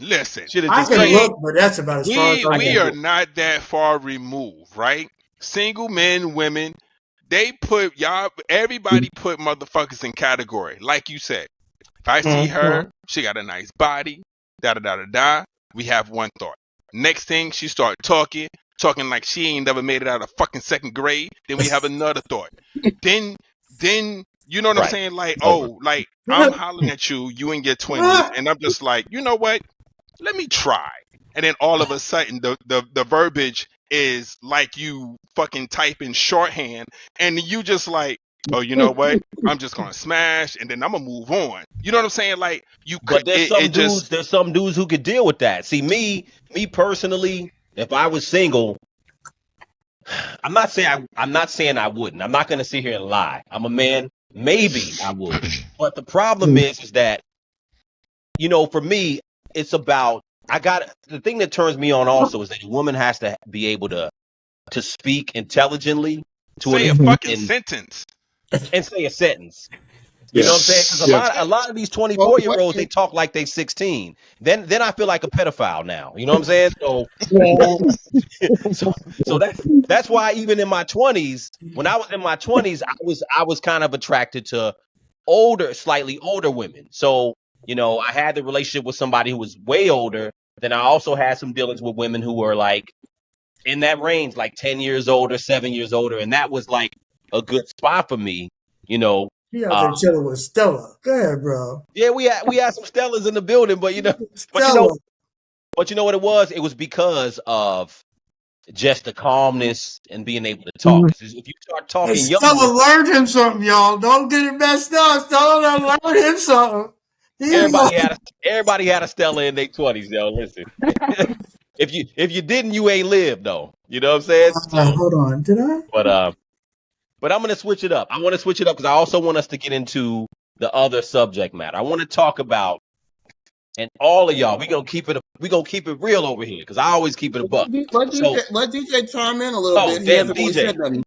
shit is I just can crazy. We look, but that's about as far as we I I we go. can't are do it. not that far removed, right? Single men, women, they put y'all. Everybody put motherfuckers in category, like you said. If I see her, she got a nice body, da da da da da. We have one thought. Next thing, she start talking like she ain't never made it out of fucking second grade. Then we have another thought. Then you know what I'm Right. saying? Like, Over. oh, like I'm hollering at you in your 20s, and I'm just like, you know what? Let me try. And then all of a sudden, the verbiage is like you fucking type in shorthand, and you just like, oh, you know what? I'm just gonna smash, and then I'm gonna move on. You know what I'm saying? Like you could, But there's it just some dudes who could deal with that. See, me personally, if I was single, I'm not saying I wouldn't. I'm not gonna sit here and lie. I'm a man. Maybe I would. But the problem is that, you know, for me, it's about the thing that turns me on also is that a woman has to be able to speak intelligently to an say a extent fucking sentence. and say a sentence. You know Yeah. what I'm saying? Because Yeah. a lot of these Well, 24-year-olds, they talk like they 16. Then I feel like a pedophile now. You know what I'm saying? So so that's why even in my 20s, when I was in my 20s, I was kind of attracted to slightly older women. So, you know, I had the relationship with somebody who was way older. Then I also had some dealings with women who were like in that range, like 10 years older, 7 years older, and that was like a good spot for me, you know. He out Uh, there chilling with Stella. Go ahead, bro. yeah, we had some Stellas in the building, but but you know, Stella. but you know what it was? It was because of just the calmness and being able to talk. 'Cause if you start Hey, talking younger, Stella learned him something, y'all. Don't get it messed up. Stella done learned him something. He everybody like, had a everybody had a Stella in their 20s, yo. Listen. If you didn't, you ain't lived though. You know what I'm saying? So hold on. Did I? but I'm gonna switch it up. I want to switch it up because I also want us to get into the other subject matter. I want to talk about, and all of y'all, we gonna keep it real over here because I always keep it a buck. So, Let DJ chime in a little oh bit. He damn, hasn't really DJ, said nothing.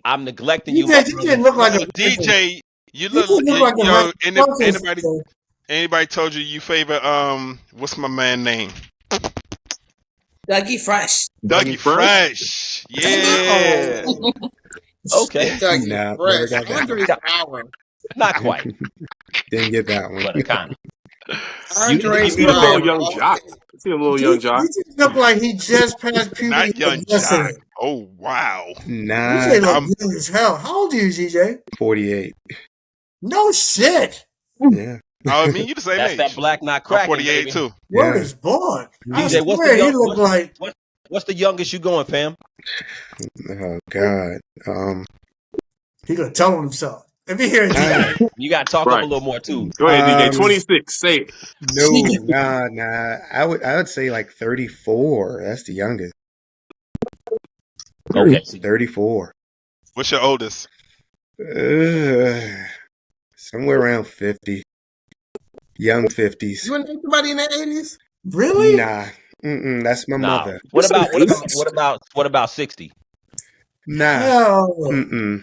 I'm neglecting you, my DJ brother. look like Yo, a DJ, you DJ look, look like a yo. protest. Anybody told you favor what's my man name? Dougie Fresh. Dougie Dougie Fresh. Fresh. Yeah. Oh. Okay, Dougie Nah, never Fresh. got that Andre's one. power. not quite, Didn't get that one. but kind of. You need to Andre's give He me the was called power. memory. Young Jock. See a little young He Jock. just look like he just passed puberty Not young like Jock. yesterday. Oh wow. Nah, DJ look I'm young as hell. How old are you, DJ? 48. No shit. Yeah. I mean you the same That's that age. black not I'm cracking, 48 baby. too. Word Yeah. is born. I DJ, what's the swear he young? look like What's the youngest you going, fam? Oh God. he gonna tell on himself. Let me hear it, I, DJ. You got to talk up a Right. little more too. Go ahead, DJ. um 26. Say it. no, nah. I would say like 34. That's the youngest. Okay. 34. What's your oldest? Somewhere around 50. Young 50s. You want to date somebody in the 80s? Really? Nah. That's my Nah. mother. What This about is what about 60? Nah. hell. Nope.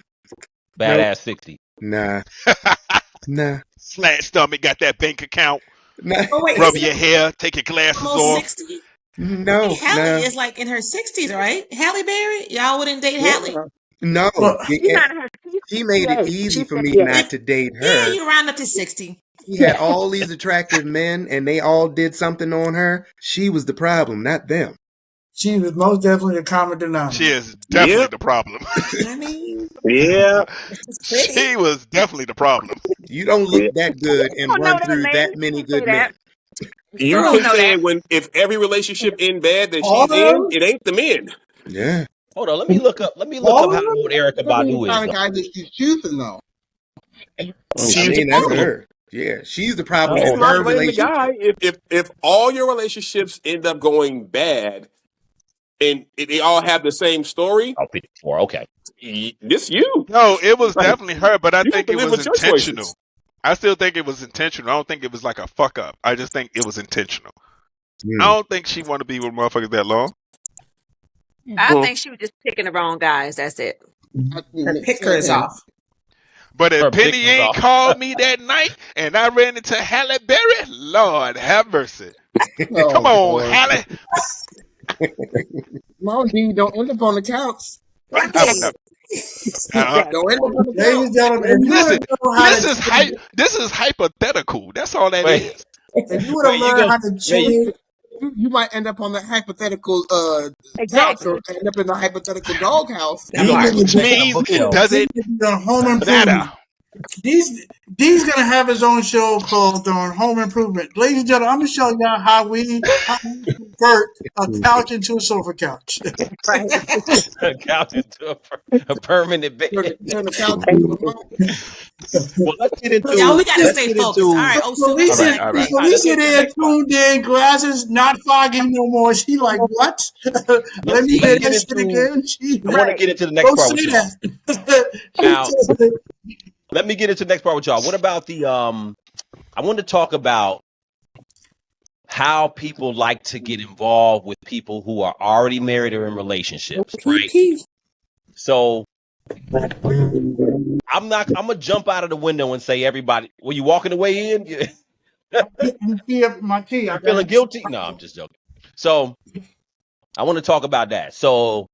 Badass 60. Nah. Nah. Flat stomach, got that bank account, Nah. Oh wait, rub isn't your it hair, take your glasses almost off. 60? No. Hallie is like in her 60s, right? Halle Berry? Y'all wouldn't date Yeah. Halle? No. Well, She's not her. She's She made it 58. easy She's for me 58. not to date Yeah, her. you round up to 60. She had all these attractive men and they all did something on her. She was the problem, not them. she was most definitely the common She denominator. is definitely Yep. the problem. I mean, Yeah. it's She pretty. was definitely the problem. You don't look that good You and don't know run that, through man. that You many can't say good men. that. You You don't keep know that. saying if every relationship end bad that All she's of in, them? it ain't the men. Yeah. Hold on, let me look up All of how them? old Erica That means Badu the is kind of though. guy that she's choosing, though. I She's the mean, that's problem. her. Yeah. She's the problem How And in it's old is not her she? blaming the guy. relationship. If all your relationships end up going bad and they all have the same story, Oh, 54. Okay. this you. No, it was Like, definitely her, but I you have think to it live was with your intentional. choices. I still think it was intentional. I don't think it was like a fuck up. I just think it was intentional. I Hmm. don't think she want to be with motherfuckers that long. I Well, think she was just picking the wrong guys. That's it. I think Her it makes picker is sense. off. But if Her pick Penny was ain't off. called me that night and I ran into Halle Berry, Lord have mercy. Oh, Come on, Lord. Halle. No, D, don't end up on the couch. I would never. Exactly. Don't end up on the Ladies couch. and gentlemen, if you Listen, want to know how to this is hypothetical. That's all that Wait, is. if you want to wait, you learn go. how to Wait, change, You might end up on the hypothetical couch Exactly. or end up in the hypothetical doghouse. you these gonna Right. put niggas Which your been, book on a means it bookshelf. these doesn't niggas on Home matter. Improvement. These gonna have his own show called on Home Improvement. Ladies and gentlemen, I'm gonna show y'all how we convert a couch into a sofa couch. Right. Couch into a permanent bed. Turn the couch into a home. Well, Y'all, we gotta let's stay get focused. All into. right. Oh, Sue, what you All Felicia, right, say? all right. All right, let's Felicia get to the there next part. tuned in, glasses not foggy no more. She like, what? Let me Let's hear get that shit into. again. She I want to Right. get into the next don't part say with y'all. that. Now, let me get into the next part with y'all. What about the I want to talk about how people like to get involved with people who are already married or in relationships, right? So I'm gonna jump out of the window and say everybody, were you walking away in? You see up my key. I You're got feeling guilty? No, I'm just joking. So I want to talk about that. So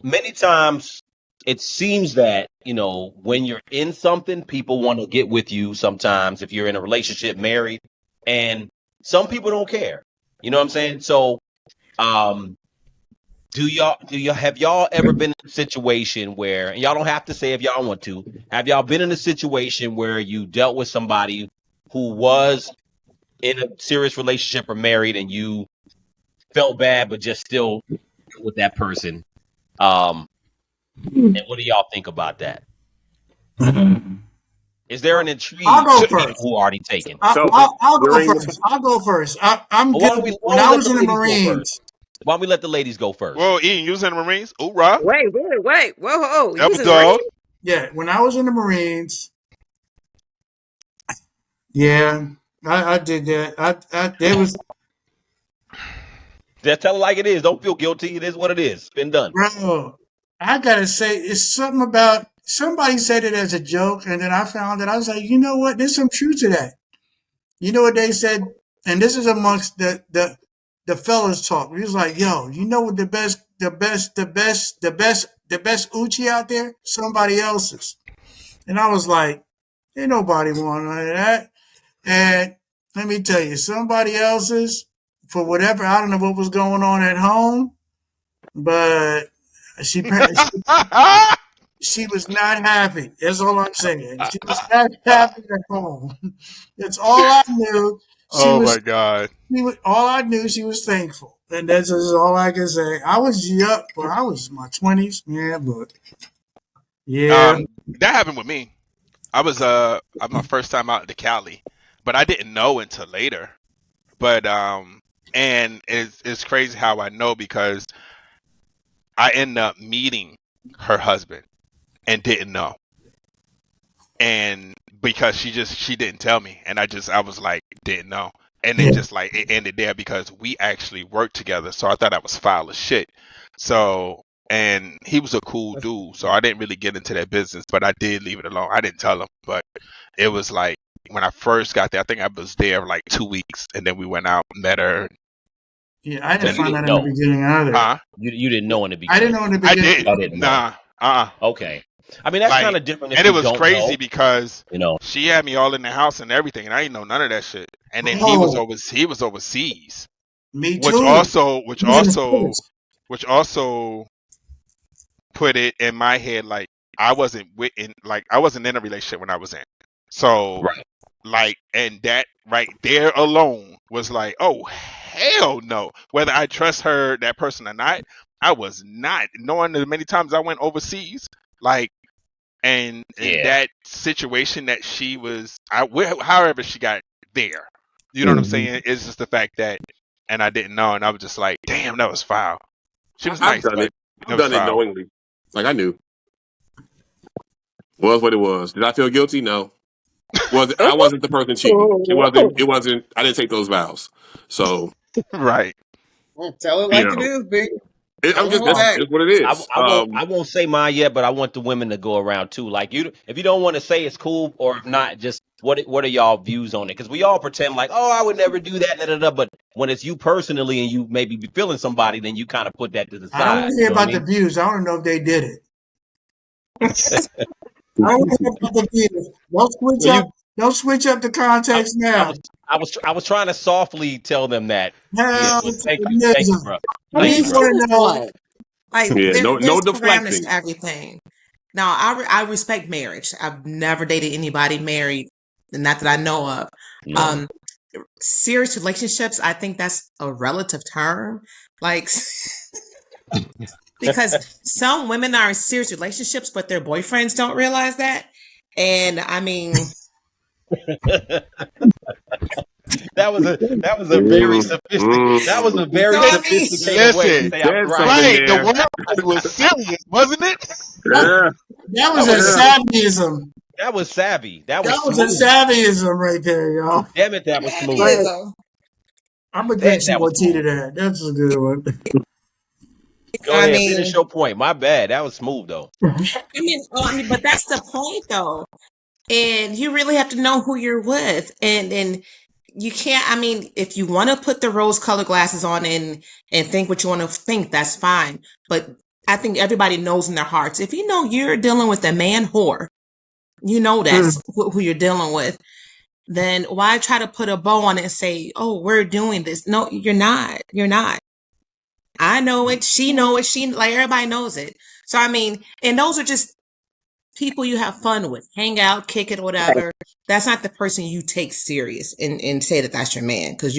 many times it seems that, when you're in something, people want to get with you sometimes if you're in a relationship, married, and some people don't care. You know what I'm saying? So, um, do y'all have y'all ever been in a situation where, and y'all don't have to say if y'all want to, have y'all been in a situation where you dealt with somebody who was in a serious relationship or married and you felt bad but just still with that person? And what do y'all think about that? Is there an I'll intrigue go to people first. who are already taken? so I'll go during first. I'll go first. I'm Well, good. why When don't we I let was the in the ladies go first? Marines, Why don't we let the ladies go first? Well, Ian, you was in the Marines. Hoorah. Wait. Whoa. You was Elder in the Dog. Marines? yeah, when I was in the Marines, yeah, I did that. There was, Just tell it like it is. Don't feel guilty. It is what it is. It's been done. bro, I gotta say, it's something about somebody said it as a joke, and then I found that I was like, you know what? There's some truth to that. You know what they said, and this is amongst the fellas talk. He was like, yo, you know what the best Uchi out there? Somebody else's. And I was like, ain't nobody want none of that. And let me tell you, somebody else's for whatever, I don't know what was going on at home, but she she was not happy. That's all I'm saying. She was not happy at home. That's all I knew. She Oh my was. God. All I knew, she was thankful, and that's just all I can say. I was young, but I was in my 20s, man. But yeah, That happened with me. I was my first time out to Cali, but I didn't know until later. But and it's crazy how I know because I ended up meeting her husband and didn't know. And because she didn't tell me, and I was like didn't know, and it yeah, just like it ended there because we actually worked together, so I thought I was foul as shit. So, and he was a cool dude, so I didn't really get into that business, but I did leave it alone. I didn't tell him, but it was like when I first got there, I think I was there like 2 weeks, and then we went out, met her. yeah. I So didn't you find didn't that in the know. beginning either. Huh? You didn't know in the I didn't beginning. know in the I beginning. did. I didn't know. Nah. Okay. I mean, that's kind Like, of different if and it you was don't know. crazy because You know. she had me all in the house and everything, and I didn't know none of that shit. And then Oh, he was overseas, me which too. also He was in the States. which also put it in my head like I wasn't in a relationship when I was in. So Right. like, and that right there alone was like, oh hell no. Whether I trust that person or not, I was not. Knowing the many times I went overseas, like, and Yeah. that situation that she was, however she got there, you know what I'm saying? It's just the fact that, and I didn't know, and I was just like, damn, that was foul. She was I've nice, done but it. it I've was done it foul. knowingly. Like I knew. Was what it was. Did I feel guilty? No. I wasn't the person cheating. It wasn't I didn't take those vows. So, Right. Well, tell it you like it know. is, big. I'm Don't just hold it's, back. it's what it is. I won't say mine yet, but I want the women to go around too. Like you, if you don't want to say it's cool, or if not, just what are y'all views on it? Because we all pretend like, oh, I would never do that, da, da, da. But when it's you personally and you maybe be feeling somebody, then you kind of put that to the I don't side. want to You hear know what I about the mean? views. I want to know if they did it. I don't want to hear about the views. Don't switch Well, up. Don't switch up the I, context I now. was, I was trying to softly tell them that. Yeah, Hell but to the thank you, nizza. bro. I Thank mean, you, We bro. want to so know. what? Like Yeah, there's no parameters deflecting. to everything. Now, I respect marriage. I've never dated anybody married, not that I know of. No. Um, serious relationships, I think that's a relative term. Like, because some women are in serious relationships, but their boyfriends don't realize that. And I mean, That was a very Mm, sophisticated that was mm. a you know very what I mean? sophisticated way to Listen, You say I'm said right. something right. The there. word was serious, wasn't it? Yeah, That That was a was yeah. savvyism. that was savvy. That was That was a smooth. savvyism right there, y'all. Damn it, that was Go smooth. ahead. Savvyism. I'm gonna drink Damn, some that was more tea to smooth. that. That's a good one. Go I ahead, finish mean, your point. My bad. That was smooth though. but that's the point though. And you really have to know who you're with. And you can't, I mean, if you want to put the rose colored glasses on and think what you want to think, that's fine. But I think everybody knows in their hearts, if you know you're dealing with a man whore, you know that's who you're dealing with, then why try to put a bow on it and say, oh, we're doing this? No, you're not. You're not. I know it. She know it. She like everybody knows it. So I mean, and those are just people you have fun with, hang out, kick it, whatever. That's not the person you take serious and say that that's your man because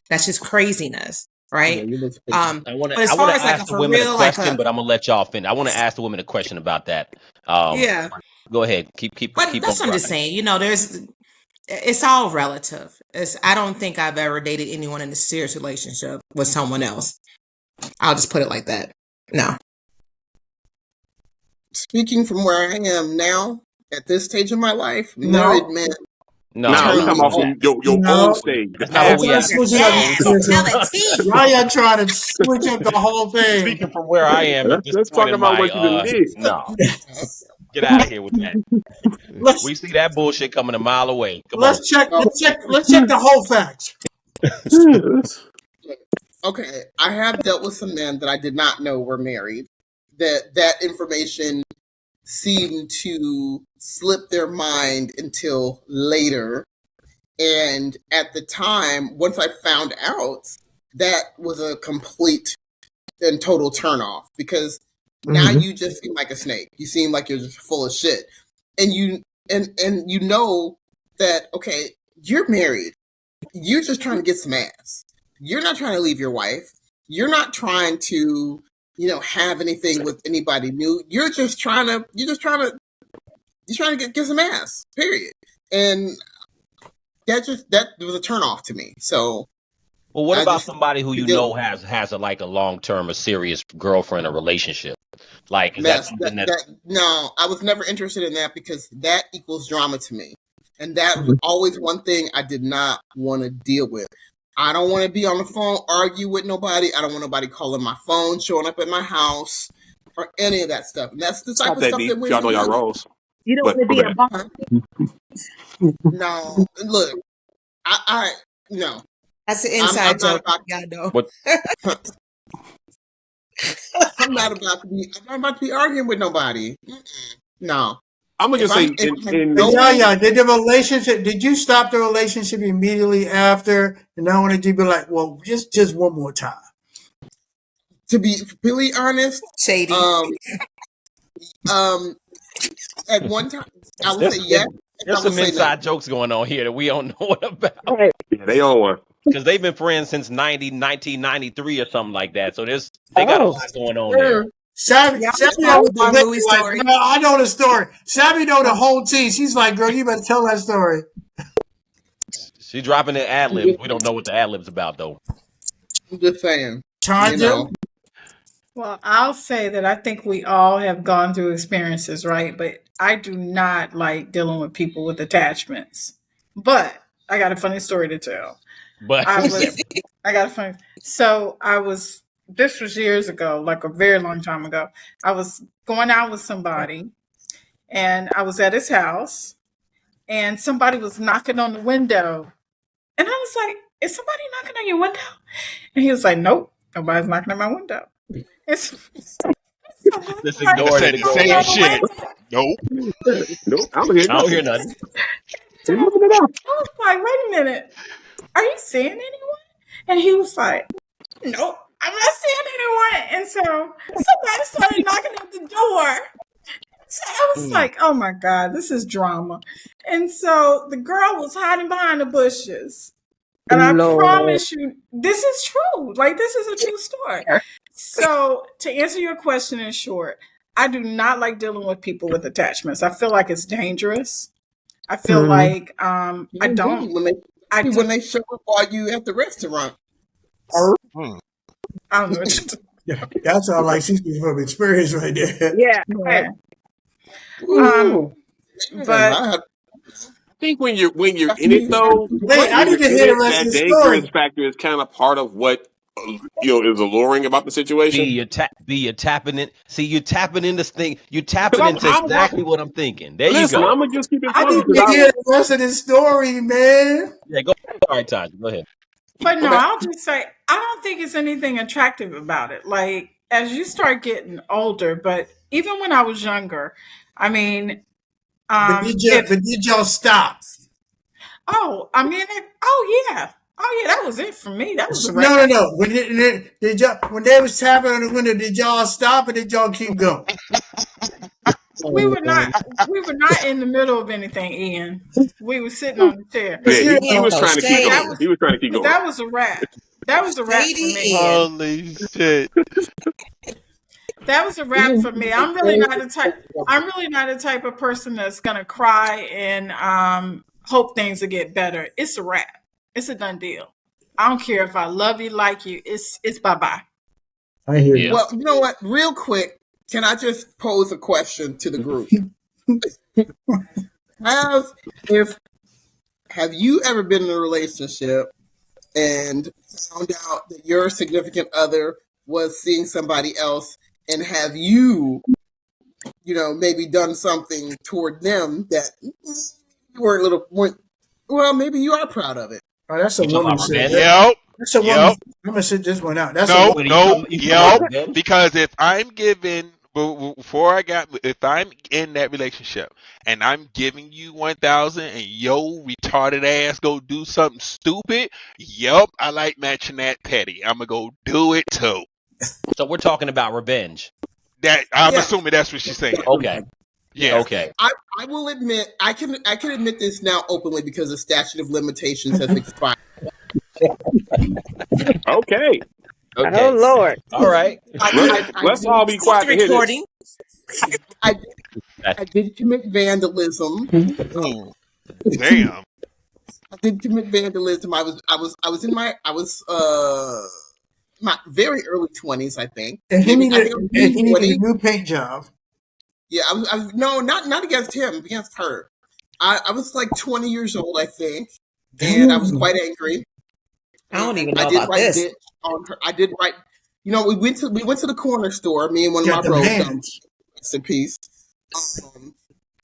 that's just craziness, Yeah, right? you look But as I want far to as like a ask the for women a real, like question, a but I'm gonna let y'all finish. I want to ask the women a question about that. Um, yeah. go ahead. But Keep on that's what I'm just rocking. saying. You know, it's all relative. I don't think I've ever dated anyone in a serious relationship with someone else. I'll just put it like that. No. speaking from where I am now at this stage of my life. Married No, men No, Nah, we turn no, talking me about no. off. from your old no. stage, the That's not Y'all what past we trying to stage. asked. switch it up. Yes, tell the T. Y'all trying to switch up the whole thing. Speaking from where I am at this Let's point talk in about my what you done did. no, get out of here with that. let's We see that bullshit coming a mile away. Come on. So, let's check the whole facts. okay, I have dealt with some men that I did not know were married. That information seemed to slip their mind until later. And at the time, once I found out, that was a complete and total turnoff because now you just seem like a snake. You seem like you're just full of shit. And you know that, okay, you're married. You're just trying to get some ass. You're not trying to leave your wife. You're not trying to, have anything with anybody new. You're trying to get some ass, period. And that was a turn off to me. So well, what about somebody who has a long-term, a serious girlfriend or relationship? Like, is that something no, I was never interested in that because that equals drama to me. And that was always one thing I did not want to deal with. I don't want to be on the phone, argue with nobody. I don't want nobody calling my phone, showing up at my house, or any of that stuff. And that's the type of stuff that y'all know y'all roles. You don't want to be a boss. No, look, I no. That's an inside joke. Y'all know. I'm not about to be arguing with nobody. No. I'm gonna just say, did the relationship? Did you stop the relationship immediately after? And I wanted you to be like, well, just one more time. To be completely honest, shady. At one time, I would say yes. There's some inside jokes going on here that we don't know what about. Right. Yeah, they on one. Because they've been friends since 1993 or something like that. So they got a lot going on there. Savvy knows the story. I know the story. Savvy know the whole tea. She's like, girl, you better tell that story. She's dropping the ad libs. We don't know what the ad libs about though. I'm just saying. Well, I'll say that I think we all have gone through experiences, right? But I do not like dealing with people with attachments. But I got a funny story to tell. This was years ago, like a very long time ago. I was going out with somebody and I was at his house and somebody was knocking on the window. And I was like, is somebody knocking on your window? And he was like, nope, nobody's knocking on my window. Just ignore it. Same shit. Nope. I don't hear nothing. I was like, wait a minute. Are you seeing anyone? And he was like, nope, I'm not seeing anyone. And so somebody started knocking at the door. So I was like, oh my God, this is drama. And so the girl was hiding behind the bushes. And I promise you, this is true. Like, this is a true story. So to answer your question in short, I do not like dealing with people with attachments. I feel like it's dangerous. I feel like I don't. When they show up while you at the restaurant. I don't know. Yeah, that sounds like she's speaking from experience right there. Yeah. But I think when you're in it though, I need to hear the rest of the story. That dangerous factor is kind of part of what is alluring about the situation. You're tapping in. See, you're tapping in this thing. You're tapping into exactly what I'm thinking. There you go. I'm gonna just keep it. I need to hear the rest of the story, man. Yeah, go. All right, Taj, go ahead. But no, I'll just say I don't think it's anything attractive about it. Like as you start getting older, but even when I was younger, I mean, but did y'all stop? Oh, I mean, yeah, that was it for me. That was no. When they was tapping on the window, did y'all stop or did y'all keep going? We were not in the middle of anything, Ian. We were sitting on the chair. Yeah, he was trying to keep going. He was trying to keep going. That was a wrap. That was a wrap for me. Holy shit. That was a wrap for me. I'm really not the type of person that's gonna cry and hope things will get better. It's a wrap. It's a done deal. I don't care if I love you, like you. It's bye-bye. I hear you. Well, you know what? Real quick, can I just pose a question to the group? Have you ever been in a relationship and found out that your significant other was seeing somebody else, and have you maybe done something toward them that you were a little more, well, maybe you are proud of it? Oh, that's a woman shit. Yep. That's a woman. I'm gonna sit this one out. That's because if I'm given if I'm in that relationship and I'm giving you 1,000 and your retarded ass go do something stupid, yup, I like matching that petty. I'm gonna go do it too. So we're talking about revenge. That I'm Yeah. assuming that's what she's saying. Okay. Yeah. Okay. I will admit, I can admit this now openly because the statute of limitations has expired. Okay. Okay. Oh Lord. All right. Let's all be Stop quiet the to hear this. recording. I did commit vandalism. Ooh, damn. I did commit vandalism. I was in my my very early 20s, I think. And he Maybe, I needed, think I was and he needed 20. a new paint job. Yeah, I was no, not against him, against her. I was like 20 years old, I think, and I was quite angry. I don't even know I did about write this. bitch on her. I did write. You know, we went to the corner store. Me and one of Got my them bros. hands. Rest in peace.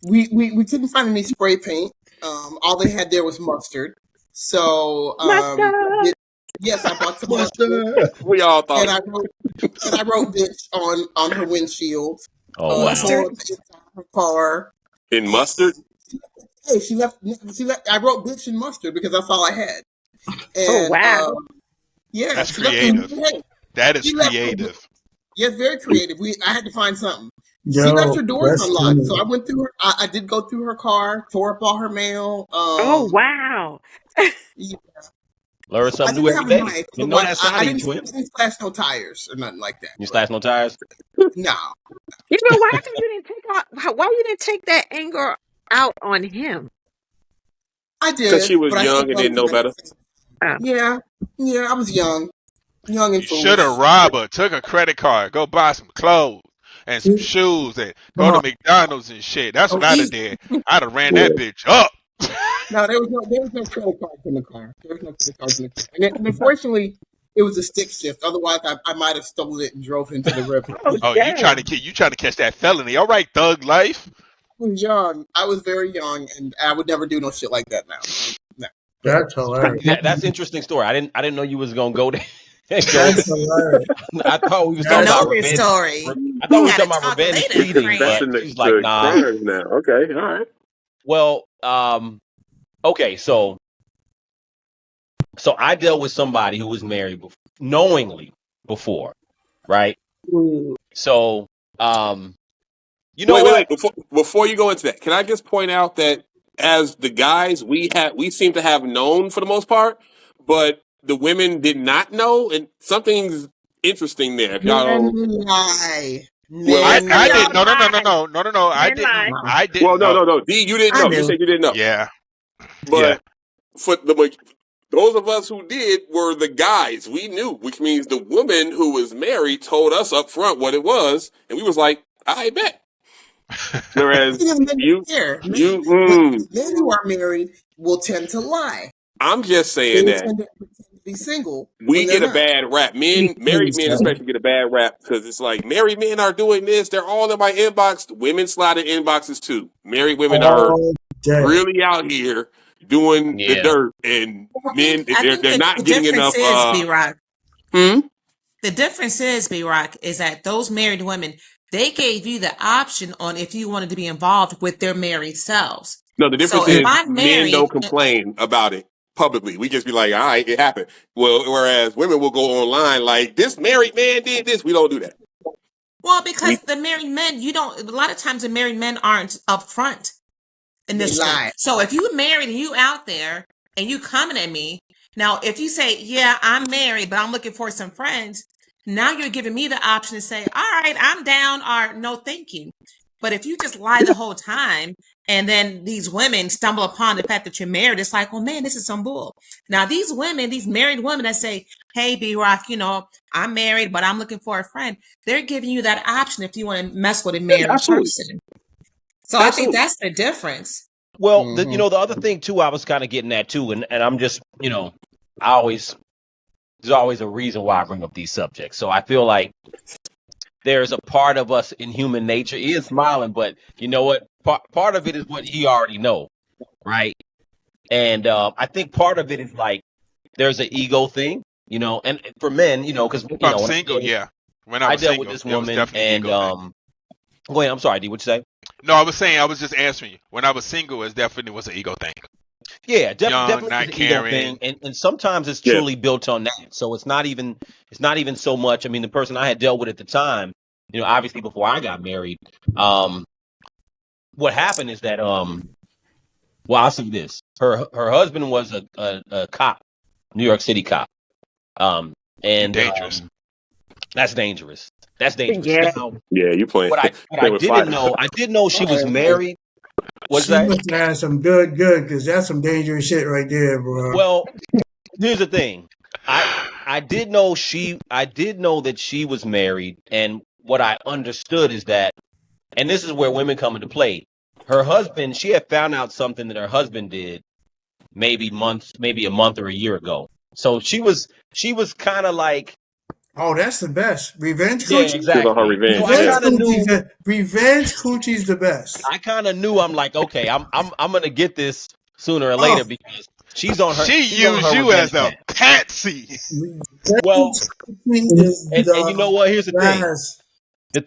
We couldn't find any spray paint. All they had there was mustard. So Mustard. yes, I bought some mustard, We all thought. and I wrote bitch on her windshield. Oh wow. Tore up the inside of her car. In mustard? Hey, she left. I wrote bitch and mustard because that's all I had. And, Oh wow. Yeah, That's she left creative. Hey, That is she left her- creative. Yes, very creative. I had to find something. She Yo, left her doors that's unlocked, funny. so I went through her. I did go through her car, tore up all her mail. Oh wow. Yeah, Learn I something new didn't every have a day. knife, You so know that side I of you, didn't. twin. I didn't slash no tires or nothing like that. You slash no tires. No, You know why come you didn't take why you didn't take that anger out on him? I Because did, she was but I still young and didn't know better. Oh. Yeah, I was young and You should foolish. have robbed her, took a credit card, go buy some clothes and some shoes and go to McDonald's and shit. That's what I'd have did. I'd have ran that bitch up. No, there was no credit cards in the car. There was no credit cards in the car, and unfortunately, it was a stick shift. Otherwise, I might have stolen it and drove it into the river. Oh, Damn. you trying to catch that felony. All right, thug life. I was young. I was very young, and I would never do no shit like that now. No. That's hilarious. That's an interesting story. I didn't know you was gonna go there. That's hilarious. I thought we was I talking know about this revenge. story. I thought we We was gotta talking about talk revenge later, cheating, Frank. but That's in she's like, nah. crimes now. Okay, all right. Well, okay, so I dealt with somebody who was married knowingly before, right? So, you know what? Wait. Before you go into that, can I just point out that as the guys, we seem to have known for the most part, but the women did not know, and something's interesting there. If y'all Men don't, lie. well, I Men didn't. No. I Men didn't. lie. I didn't know. no. D, you didn't I know. You knew. said you didn't know. Yeah. But for those of us who did were the guys. We knew, which means the woman who was married told us up front what it was, and we was like, I bet. Whereas men you, care. Men who are married will tend to lie. I'm just They saying will that tend to be single. we when they're get a not. bad rap. Married men especially get a bad rap because it's like married men are doing this. They're all in my inbox. Women slide in inboxes too. Married women are All day. really out here doing the Yeah. dirt, and men I think they're the not getting difference enough. is, B-Rock. Hmm? The difference is, B-Rock, is that those married women, they gave you the option on if you wanted to be involved with their married selves. No, the difference So if is I'm men married, don't complain about it publicly. We just be like, all right, it happened. Well, whereas women will go online like, this married man did this. We don't do that. well, because the married men, a lot of times the married men aren't upfront initially. lie. So if you married and you out there and you coming at me, now if you say, yeah, I'm married, but I'm looking for some friends, now you're giving me the option to say, all right, I'm down, or no, thank you. But if you just lie the whole time and then these women stumble upon the fact that you're married, it's like, oh man, this is some bull. Now these women, these married women that say, hey, B-Rock, I'm married, but I'm looking for a friend. They're giving you that option if you want to mess with a married person. So I think that's the difference. Well, the other thing too, I was kind of getting at too, and I'm just, there's always a reason why I bring up these subjects. So I feel like there's a part of us in human nature. He is smiling, but you know what? Part of it is what he already know, right? And I think part of it is like there's an ego thing, and for men, because I'm single, when I was dealt single, with this it was woman, definitely an and ego thing. go ahead. I'm sorry, D. What'd you say? No, I was saying, I was just answering you. When I was single, it definitely was an ego thing. Yeah, Young, definitely is not an ego thing, caring. and sometimes it's Yeah. truly built on that. So it's not even so much. I mean, the person I had dealt with at the time, obviously before I got married, um, what happened is that well, I'll say this: her husband was a cop, New York City cop, um, He and dangerous. that's dangerous. That's dangerous. Yeah. Now, Yeah, you playing what I playing with didn't fire. know, I didn't know she All was right, man. married. What's She that? must have had some good, because that's some dangerous shit right there, bro. Well, here's the thing. I I did know that she was married, and what I understood is that, and this is where women come into play. Her husband, she had found out something that her husband did maybe a month or a year ago. So she was kind of like, Oh, that's the best. Revenge yeah, coochie? She was on her exactly. So revenge. I Yeah. Revenge kind of coochie's knew, the revenge coachie's the best. I'm like, okay, I'm gonna get this sooner or Oh, later because She she's on used her you revenge as a path. patsy. Well, revenge coochie is and you know the what? Here's the thing. best. The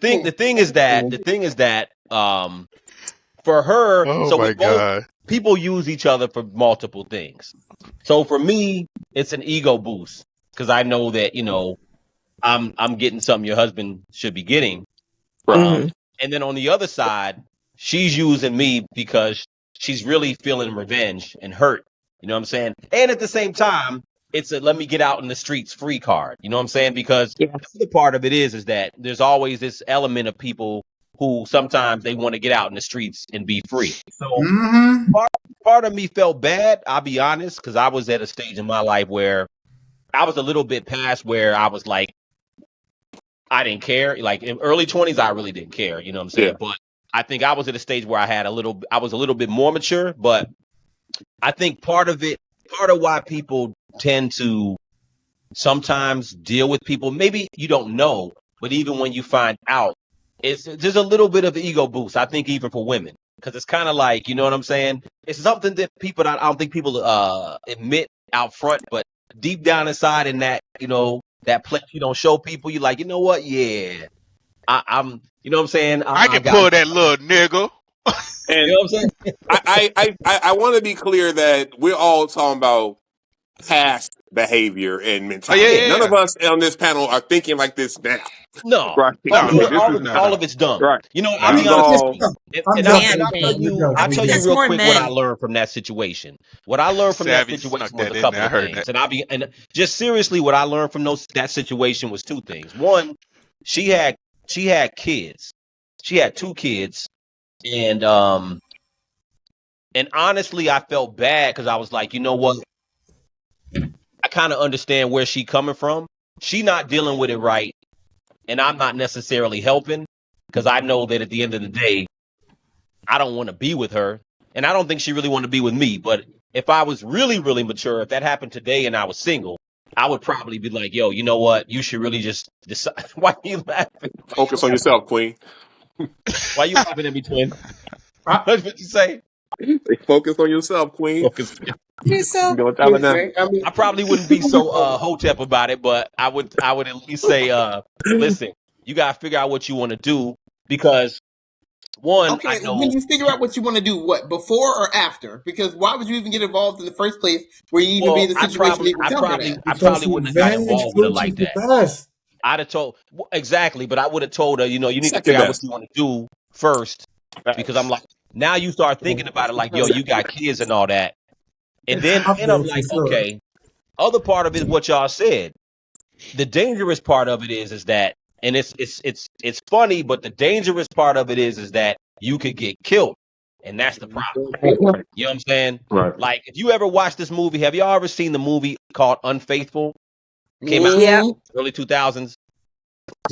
thing is that for her, Oh so we my both god. people use each other for multiple things. So for me, it's an ego boost because I know that I'm getting something your husband should be getting. Right. Um, Hmm. and then on the other side, she's using me because she's really feeling revenge and hurt. You know what I'm saying? And at the same time, it's a let me get out in the streets free card. You know what I'm saying? Because Yeah. the other part of it is that there's always this element of people who sometimes they want to get out in the streets and be free. So Mm-hmm. part of me felt bad, I'll be honest, because I was at a stage in my life where I was a little bit past where I was like, I didn't care. Like in early 20s, I really didn't care. You know what I'm Yeah. saying? But I think I was at a stage where I was a little bit more mature. But I think part of why people tend to sometimes deal with people, maybe you don't know, but even when you find out, there's a little bit of ego boost. I think even for women, because it's kind of like, you know what I'm saying? It's something that I don't think people admit out front, but deep down inside in that, that place you don't show people, you're like, you know what? Yeah, you know what I'm saying? I I can got, pull that little nigga. you And know what I'm saying? I want to be clear that we're all talking about past behavior and Oh yeah, mentality. Yeah. yeah, None yeah. of us on this panel are thinking like this now. No, Right. no, No, you know what? no, This no, is no, All no. of it's dumb. right. I'll Nah. be This is honest with all you. I'm And joking. I'll tell I'm you, joking. I I'll I'm think tell you joking. that's real more quick what I men. learned from that situation. What I learned from that Savvy snuck situation was that a in there. couple I of heard that. things. Just seriously, what I learned from that situation was two things. One, she had she had kids. She had two kids, and honestly, I felt bad because I was like, you know what? I kind of understand where she coming from. She not dealing with it right, and I'm not necessarily helping because I know that at the end of the day, I don't want to be with her, and I don't think she really want to be with me. But if I was really, really mature, if that happened today and I was single, I would probably be like, "Yo, you know what? You should really just decide." Why are you laughing? Why are you focus on laughing? yourself, Queen. Why are you laughing at me, twin? I, That's what you say. Focus on yourself, Queen. Focus. You know what time it now? Listen, I mean, I probably wouldn't be so hotep about it, but I would at least say, listen, you gotta figure out what you want to do because one, I okay, when know. you figure out what you want to do, what, before or after? Because why would you even get involved in the first place where you even be in Well, the situation to even tell her that? I because probably wouldn't have got revenge involved with her like coachie's the that. best. I'd have told exactly, but I would have told her, you need to Second figure out what best. you want to do first, Right. because I'm like, now you start thinking about it like, yo, you got kids and all that, and It's then up I'm there for like, sure. okay. Other part of it is what y'all said. The dangerous part of it is that, and it's funny, but the dangerous part of it is that you could get killed, and that's the problem. You know what I'm saying? Right. Like, if you ever watched this movie, have y'all ever seen the movie called Unfaithful? Came out Yep. Mm-hmm. early 2000s.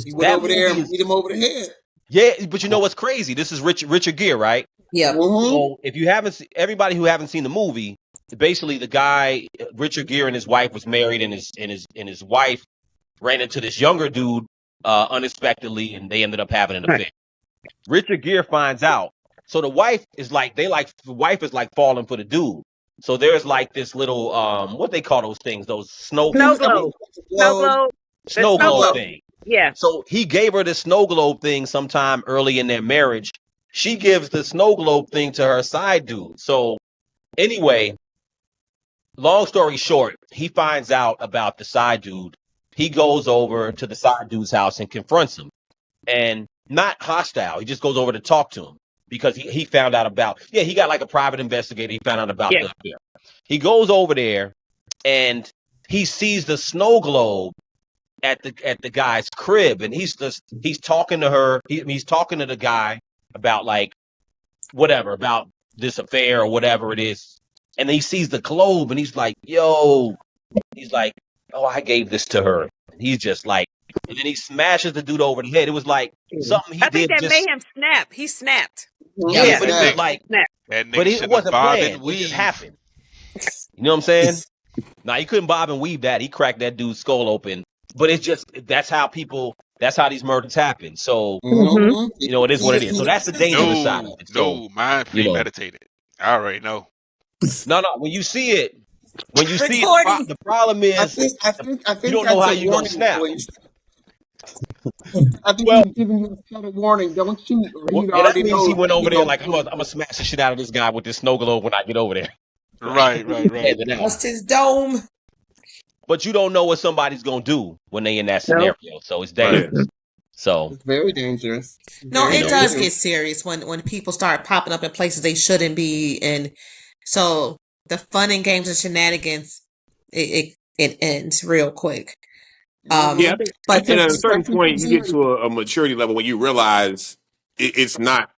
He went That over there movie and is, beat him over the head. yeah, but you know what's crazy? This is Richard Gere, right? Yep. Mm-hmm. So if you haven't, everybody who haven't seen the movie, basically the guy Richard Gere and his wife was married, and his wife ran into this younger dude unexpectedly, and they ended up having an Right. affair. Richard Gere finds out, so the wife is like the wife is like falling for the dude. So there's like this little what they call those things, those Snow I mean, globe. Snow globe, globe. The snow snow globe globe. globe. thing. Yeah. So he gave her the snow globe thing sometime early in their marriage. She gives the snow globe thing to her side dude. So anyway, long story short, he finds out about the side dude. He goes over to the side dude's house and confronts him. And not hostile. He just goes over to talk to him because he found out about, he got like a private investigator. He found out about Yeah. the affair. He goes over there and he sees the snow globe at the guy's crib, and he's talking to her. He's talking to the guy about like whatever, about this affair or whatever it is. And then he sees the globe and he's like, yo, he's like, oh, I gave this to her. And he's just like, and then he smashes the dude over the head. It was like something he I think did that made just, him snap. He snapped. Yeah, yeah, Yeah. but it That was nigga, like, Snap. that but nigga it should have wasn't bobbed planned. and It just weaved. happened. You know what I'm saying? Now, he couldn't bob and weave that. He cracked that dude's skull open. But it's just, that's how these murders happen. So, Mm-hmm. you know, it is what it is. So that's the dangerous side of it. So, Mine you know, premeditated. I already know. no, when you see it, recording. the problem I is think I you think don't know that's how a you're going to warning, snap. boys. I think Well, he's giving you a subtle warning. Don't shoot, or he yeah, that already means he knows went that he over there gonna like, I'm kill gonna smash the shit out of this guy with this snow globe when I get over there. Right. And then, Bust his dome. but you don't know what somebody's gonna do when they in that scenario, so it's Yeah. dangerous. So, It's very dangerous. No, Very it does dangerous. get serious when people start popping up in places they shouldn't be, and so the fun and games and shenanigans it ends real quick. Yeah, I think But and at a certain point, you get to a maturity level when you realize it's not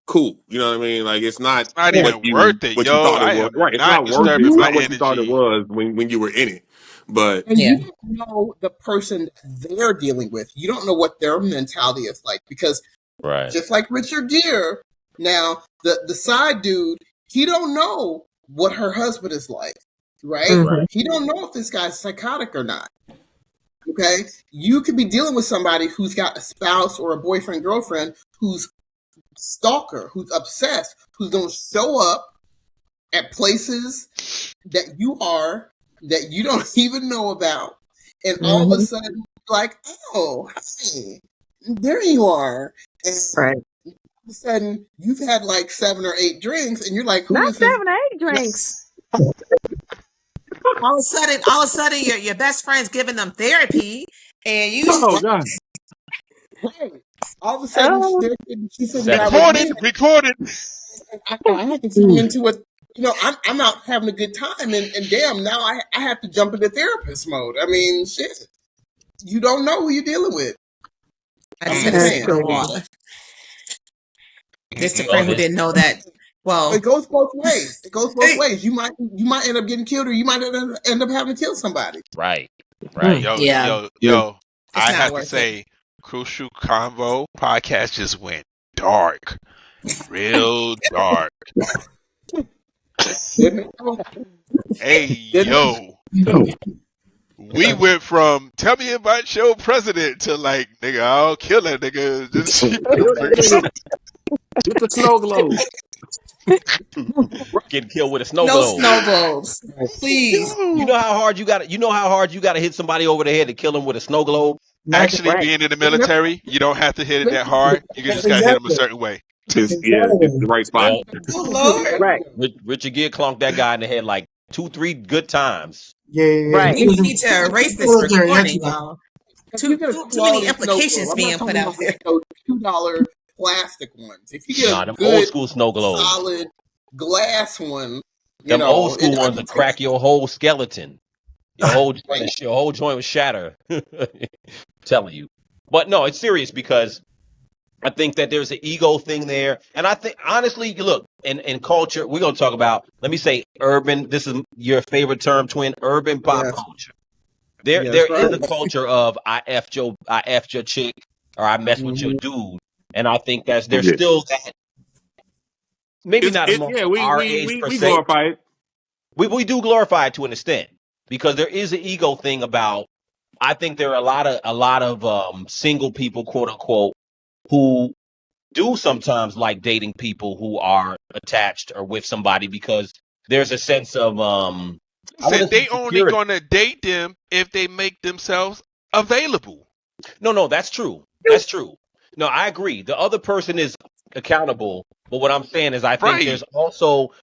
cool. You know what I mean? Like it's not It's not what even you worth it, what you yo. thought it I was. am Right? It's not not worth. It's disturbing my not what you thought it energy. was when you were in it. But And yeah, you don't know the person they're dealing with. You don't know what their mentality is like, because right, just like Richard Gere, now the side dude, he don't know what her husband is like, right? Mhm. He don't know if this guy's psychotic or not. Okay, you could be dealing with somebody who's got a spouse or a boyfriend, girlfriend who's stalker, who's obsessed, who's going to show up at places that you don't even know about, and all of a sudden, like, oh, hey, there you are, and Right. all of a sudden you've had like 7 or 8 drinks, and you're like, who Not is this? 7 or 8 drinks. all of a sudden, your best friend's giving them therapy, and you oh god, Right. All of a sudden, Oh. she's sitting down Recorded, with me. recorded. I have to turn into a, I'm out having a good time, and damn, now I have to jump into therapist mode. I mean, shit, you don't know who you're dealing with. I I'm just had just a saying. sip of water. Just a Well, friend who didn't know that. Well, It goes both ways. It goes both ways. You might end up getting killed, or you might end up having to kill somebody. right. Yo, Yeah. yo. I not have to worth say, Crucial Convo podcast just went dark, real dark. Didn't Hey, Didn't yo. We went from tell me about your president to like, nigga, I'll kill that nigga. Just get the snow globe. Getting killed with a snow no globe. snow globes, please. You know how hard you got to hit somebody over the head to kill them with a snow globe. actually Right. being in the military, you don't have to hit it that hard. You just gotta hit them a certain way. It's the right spot. Well, Oh Lord, Right. Richard Gere clunked that guy in the head like 2-3 good times. Yeah. Right. we need to erase this recording, y'all. If you get a Too many quality implications snow globe, being I'm not put talking out about there. like those $2 plastic ones. If you get Nah, a them old good school snow globes. solid glass one, Them old school I ones can that crack your whole skeleton. Your whole joint will shatter. Telling you. But no, it's serious because I think that there's an ego thing there. And I think, honestly, look, in culture, we're going to talk about, let me say urban, this is your favorite term, Twin, urban pop culture. There is a culture of I effed your chick, or I messed with your dude. And I think there's still that, maybe not among our age per We se. glorify it. We do glorify it to an extent because there is an ego thing about, I think there are a lot of single people, quote unquote, who do sometimes like dating people who are attached or with somebody because there's a sense of I Said wouldn't say they only security. gonna date them if they make themselves available. No, that's true. That's true. No, I agree. The other person is accountable But what I'm saying is, I think Right.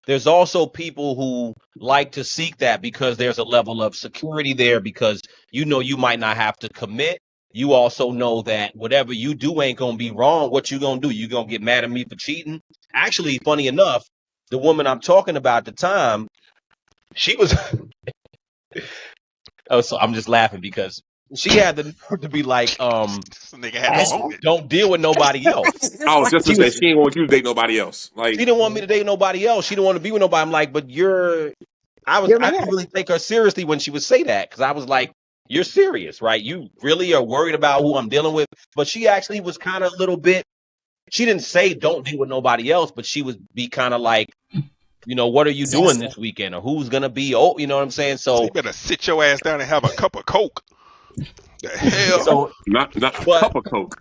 there's also people who like to seek that because there's a level of security there because you might not have to commit. You also know that whatever you do ain't gonna be wrong. What you gonna do? You gonna get mad at me for cheating? Actually, funny enough, the woman I'm talking about at the time, she was. Oh, so I'm just laughing because she had the nerve to be like, This nigga had to don't own it. don't deal with nobody else. I was just She gonna say was she ain't want you to date nobody else. she Like, didn't want me to date nobody else. She didn't want to be with nobody. I'm like, but I didn't really take her seriously when she would say that because I was like, you're serious, right? You really are worried about who I'm dealing with. But she actually was kind of a little bit. She didn't say don't deal with nobody else, but she would be kind of like, what are you doing this weekend or who's gonna be? Oh, you know what I'm saying? So So, you better sit your ass down and have a cup of Coke. The hell? so, not a but cup of coke.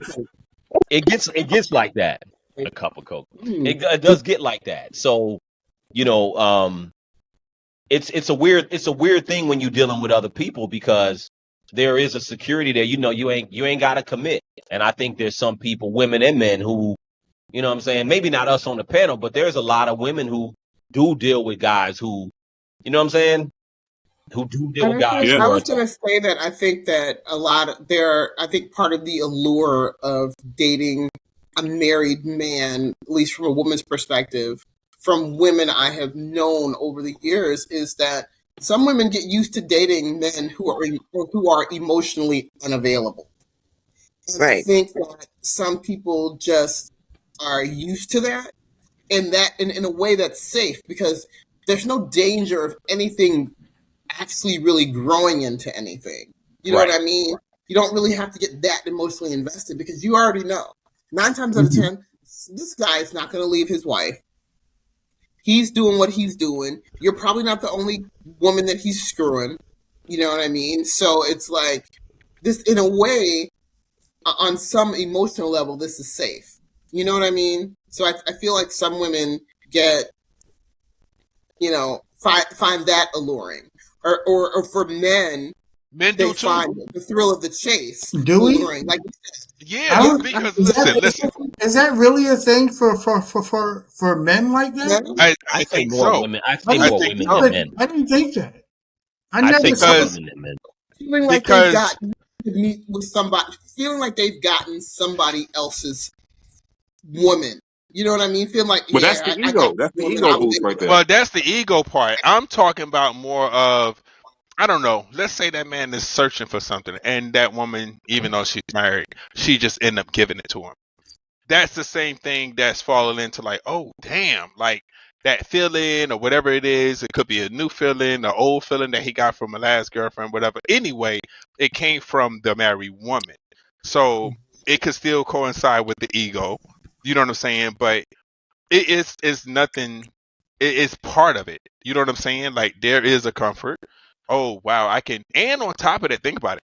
it gets like that. A cup of Coke. It does get like that. So, you know, it's a weird thing when you're dealing with other people because there is a security there. You ain't got to commit. And I think there's some people, women and men, who, what I'm saying, maybe not us on the panel, but there's a lot of women who do deal with guys who, what I'm saying, who do deal And with guys Yeah. I who are was going to say that I think that I think part of the allure of dating a married man, at least from a woman's perspective, from women I have known over the years, is that some women get used to dating men who are emotionally unavailable. And I think that some people just are used to that, and that in a way that's safe because there's no danger of anything actually really growing into anything. You know what right. I mean? You don't really have to get that emotionally invested because you already know. 9 times out of 10, this guy is not going to leave his wife. He's doing what he's doing. You're probably not the only woman that he's screwing. You know what I mean? So it's like this, in a way, on some emotional level, this is safe. You know what I mean? So I feel like some women get, find that alluring. Or for men, Men they do too. find the thrill of the chase Do we? alluring. Like, Yeah, I yeah, don't. because Is listen, listen. is that really a thing for men like that? men, I I say think more so. women. I I say didn't I more think think women so, than so but men. I didn't think that. I I say never more saw. because women than men. feeling like they've because got to meet with somebody, feeling like they've gotten somebody else's woman. You know what I mean? Feeling like, But that's yeah, the I got ego. this That's the woman. ego I'm boost right there. there. well, that's the ego part. I'm talking about more of I don't know. Let's say that man is searching for something, and that woman, even though she's married, she just end up giving it to him. That's the same thing that's falling into like, oh damn, like that feeling or whatever it is. It could be a new feeling, or old feeling that he got from a last girlfriend, whatever. Anyway, it came from the married woman, so it could still coincide with the ego. You know what I'm saying? But it's nothing. It's part of it. You know what I'm saying? Like there is a comfort. Oh wow, I can. And on top of that, think about it.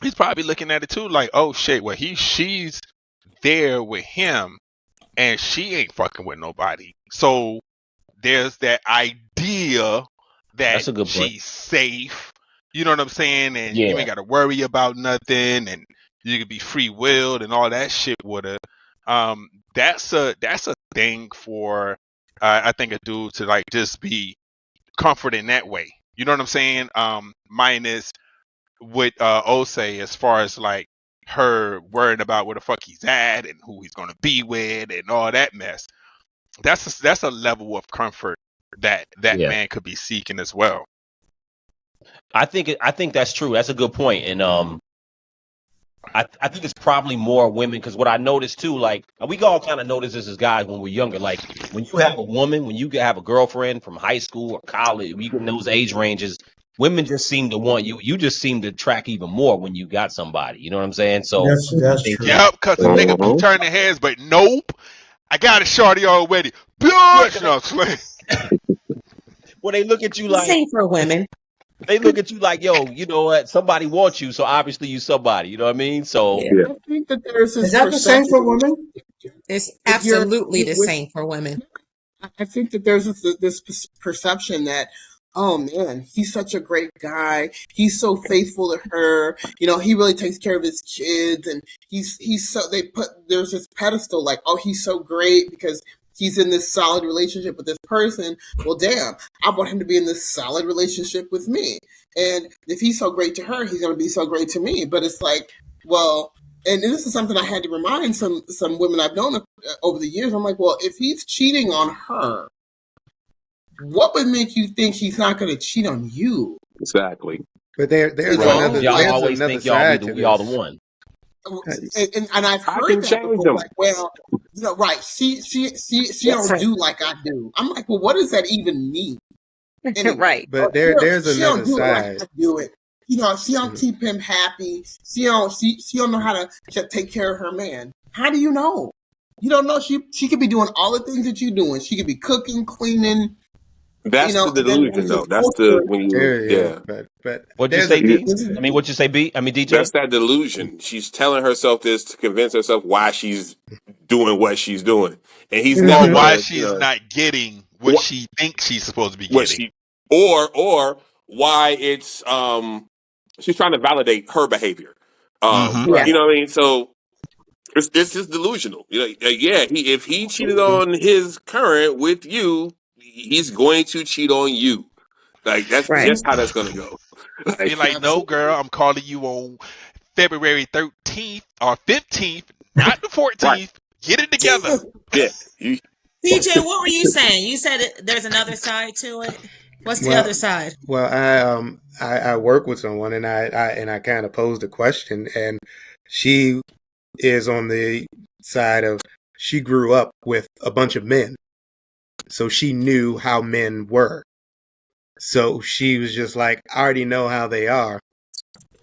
He's probably looking at it too, like, oh shit, well she's there with him and she ain't fucking with nobody. So there's that idea that That's a good point. she's safe. You know what I'm saying? And you Yeah. ain't got to worry about nothing, and you can be free willed and all that shit with her. That's a thing for I think a dude to like just be comforted in that way. You know what I'm saying? Minus what O say as far as like her worrying about where the fuck he's at and who he's gonna be with and all that mess. That's a level of comfort that Yeah. man could be seeking as well. I think that's true. That's a good point. And I think it's probably more women because what I noticed too, like we all kind of notice this as guys when we're younger. Like when you have a woman, when you have a girlfriend from high school or college, we get in those age ranges. Women just seem to want you. You just seem to track even more when you got somebody. You know what I'm saying? So I That's think true. that. Yep, cause the nigga be turning heads, but nope, I got a shorty already. Yeah, Bitch, because no, slang. well, they look at you The like same for women. they look at you like, yo, you know what? Somebody wants you, so obviously you somebody. You know what I mean? So Yeah. I think that there's Is this that the same for perception women? It's if you're absolutely the with same for women. I think that there's this perception that, oh man, he's such a great guy. He's so faithful to her. He really takes care of his kids, and he's so there's this pedestal like, oh, he's so great because he's in this solid relationship with this person. Well, damn, I want him to be in this solid relationship with me. And if he's so great to her, he's going to be so great to me. But it's like, well, and this is something I had to remind some women I've known over the years. I'm like, well, if he's cheating on her, what would make you think he's not going to cheat on you? Exactly. But there's another, y'all there's always another think y'all side be to y'all the this. one. And I've I heard can that change before. them. Like, well, right? She don't do like I do. I'm like, well, what does that even mean? Anyway, Right. But there's she another don't do it like side. I do it. She don't keep him happy. She don't know how to take care of her man. How do you know? You don't know. She could be doing all the things that you're doing. She could be cooking, cleaning. That's the And then delusion, though. That's the when you Yeah. But What'd you there's say, a, D? I mean, what'd you say, B? I mean, DJ? that's that delusion. She's telling herself this to convince herself why she's doing what she's doing, and he's never Or why gonna, she's not getting what she thinks she's supposed to be what getting. she or why it's she's trying to validate her behavior. Yeah. You know what I mean? So it's just delusional. You know, yeah. If he cheated on his current with you, he's going to cheat on you. Like that's Right. just how that's gonna go. Be like, no, girl, I'm calling you on February 13th or 15th, not the 14th. Right. Get it together. Yeah. You, PJ, what were you saying? You said there's another side to it. What's the other side? Well, I work with someone, and I kind of posed a question, and she is on the side of she grew up with a bunch of men, so she knew how men were. So she was just like, I already know how they are.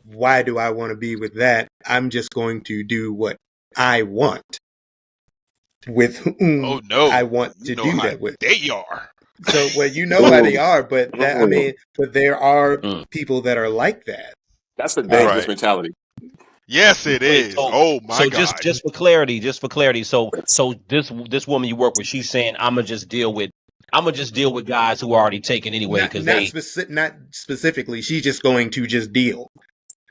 Why do I want to be with that? I'm just going to do what I want with whom Oh no, I want you to know do how that with. they are. So, well, you know how they are, but that, I mean, but there are Mm. people that are like that. that's a dangerous Right. mentality. Yes, it Wait, is. so Oh my so God. just for clarity, so this woman you work with, she's saying I'm gonna just deal with guys who are already taken anyway because they. Not specifically. She's just going to just deal.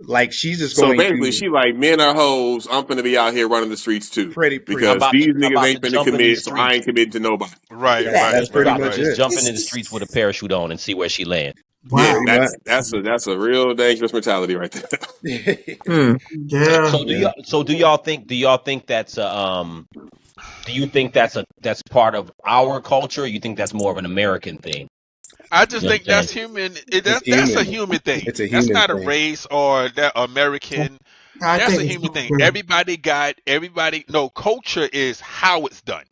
Like she's just So going basically, to she like men are hoes. I'm gonna be out here running the streets too pretty. I'm because about to these I'm niggas about to ain't finna jump in these commit, so I streets. ain't committing to nobody. Right, Yeah. right, That's I'm pretty right, about to much right. just it. jump into the streets with a parachute on and see where she lands. Yeah, Pretty Wow. that's a real dangerous mentality right there. much. Hmm. Yeah. So Yeah. do y'all think that's do you think that's part of our culture? Or you think that's more of an American thing? I just You know what think I'm saying? that's human. It's That's a human. human thing. It's a That's human not a thing. race or that American. I That's think a it's human thing. okay. Everybody. No, culture is how it's done,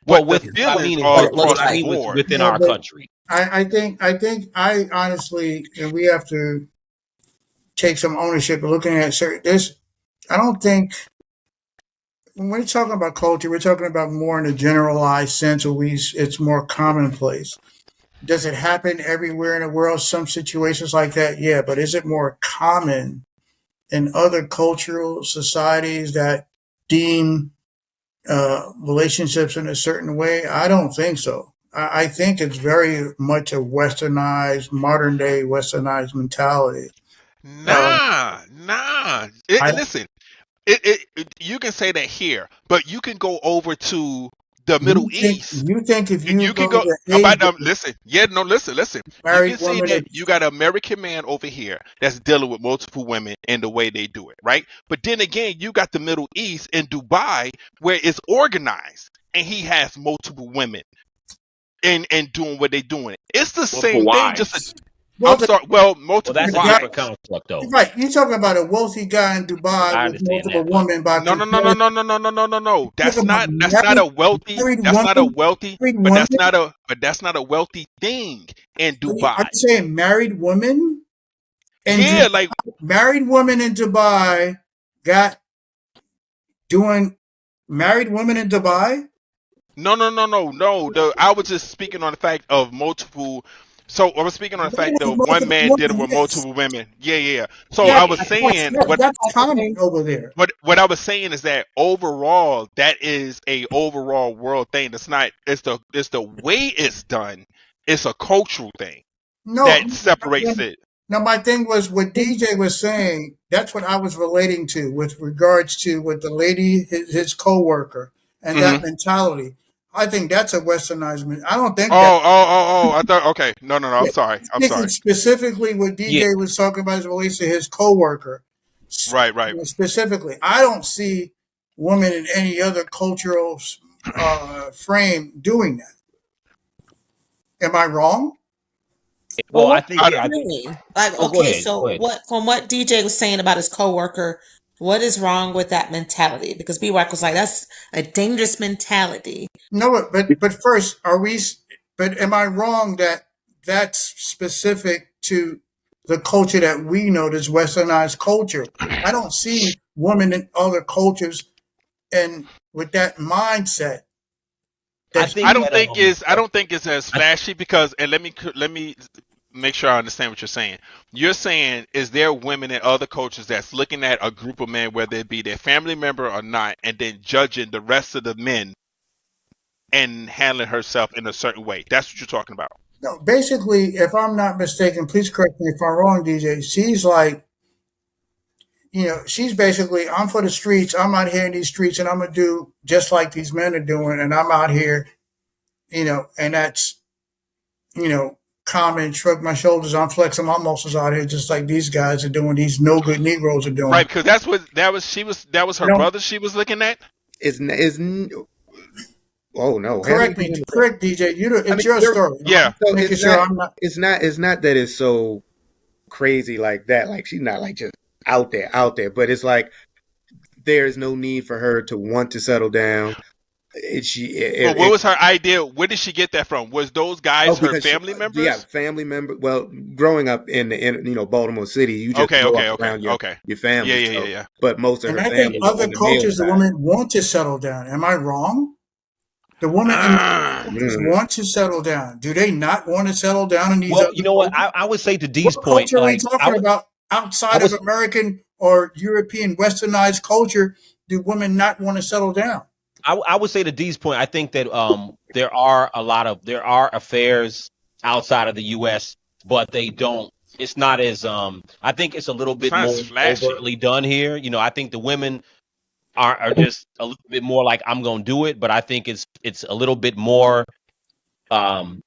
Well, but the What, feelings what are it looks across the like. board. within Yeah, our but country. I honestly, and we have to take some ownership of looking at certain this. I don't think when we're talking about culture, we're talking about more in a generalized sense, or it's more commonplace. Does it happen everywhere in the world? Some situations like that, yeah, but is it more common in other cultural societies that deem relationships in a certain way? I don't think so. I think it's very much a westernized, modern day westernized mentality. Uh, Nah. I Listen, you can say that here, but you can go over to the Middle East. you think if And you you can go go to about Asia, listen. Yeah, no, listen. You married can see woman, that you got an American man over here that's dealing with multiple women and the way they do it, right? But then again, you got the Middle East in Dubai where it's organized and he has multiple women and doing what they doing. It's the Multiple same thing, just wives. well, I'm sorry, well, Well, multiple that's a the guy, different wives. construct, though. right? You're talking about a wealthy guy in Dubai I with understand multiple that, but women by No, no, no, no, comparison. no, no, no, no, no, no, no. You're talking about That's not a wealthy. married That's not a women, wealthy. married But women. that's not a wealthy thing in Are Dubai. you saying married women in Yeah, Dubai? like Married women in Dubai got doing married women in Dubai? no. I was just speaking on the fact of multiple. So I was speaking on the fact Married of one multiple man dealing women, with yes. multiple women. Yeah. So Yeah, I was saying that's common over there. what I was saying is that overall, that is a overall world thing. That's not. It's the way it's done. It's a cultural thing No, that separates it. no, my thing was what DJ was saying. That's what I was relating to with regards to what the lady, his co-worker, and Hmm. that mentality. I think that's a westernized. I don't think that. I thought. Okay, no. I'm sorry. Speaking specifically what Yeah. DJ was talking about as it relates to his coworker. Right. Specifically, I don't see women in any other cultural frame doing that. Am I wrong? Well, I what think I, yeah. I think. really? Like, Oh, go okay, ahead. Go so ahead. what from what DJ was saying about his coworker, what is wrong with that mentality? Because B Rock was like, that's a dangerous mentality. No, but first, are we? But am I wrong that that's specific to the culture that we know, this westernized culture? I don't see women in other cultures and with that mindset. I That think I we, don't that think is I don't think it's as I, flashy because, and let me make sure I understand what you're saying. You're saying is there women in other cultures that's looking at a group of men, whether it be their family member or not, and then judging the rest of the men and handling herself in a certain way. That's what you're talking about. no, basically, if I'm not mistaken, please correct me if I'm wrong, DJ. She's like, she's basically, I'm for the streets. I'm out here in these streets, and I'm gonna do just like these men are doing, and I'm out here, and that's, you know, common. Shrug my shoulders. I'm flexing my muscles out here, just like these guys are doing. These no good Negroes are Right, doing. because that was You her know, brother she was looking at. Is oh no, hasn't correct he me, been? correct DJ. I It's mean, your story. I'm Yeah. just so making sure I'm not. it's not that it's so crazy like that. Like she's not like just out there. But it's like there's no need for her to want to settle down. But what was her idea? Where did she get that from? Was those guys Oh, her because family yeah, members? family member. Well, growing up in Baltimore City, you just Okay, grow up okay, okay, around okay. your Yeah, family. yeah, yeah, So, yeah. but most of And her I think family was other on the male cultures, the side. women want to settle down. Am I wrong? The women in other cultures Mm. want to settle down. Do they not want to settle down in these well, other you know what? cultures? I would say to D's What point, culture are we like talking about I outside of was American or European westernized culture? Do women not want to settle down? I would say to D's point, I think that there are affairs outside of the U.S., but they don't. It's not as I think it's a little It's bit not more as flashy. overtly done here. I think the women are just a little bit more like I'm gonna do it, but I think it's a little bit more um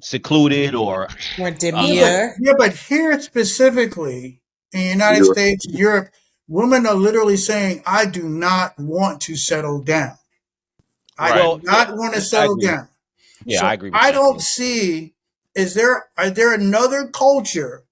secluded or More uh, demure. But here specifically in the United States, Europe, women are literally saying, "I do not want to settle down. I Right. do well, yeah, not want to I settle agree. down." Yeah, I So agree with I that. don't see. Are there another culture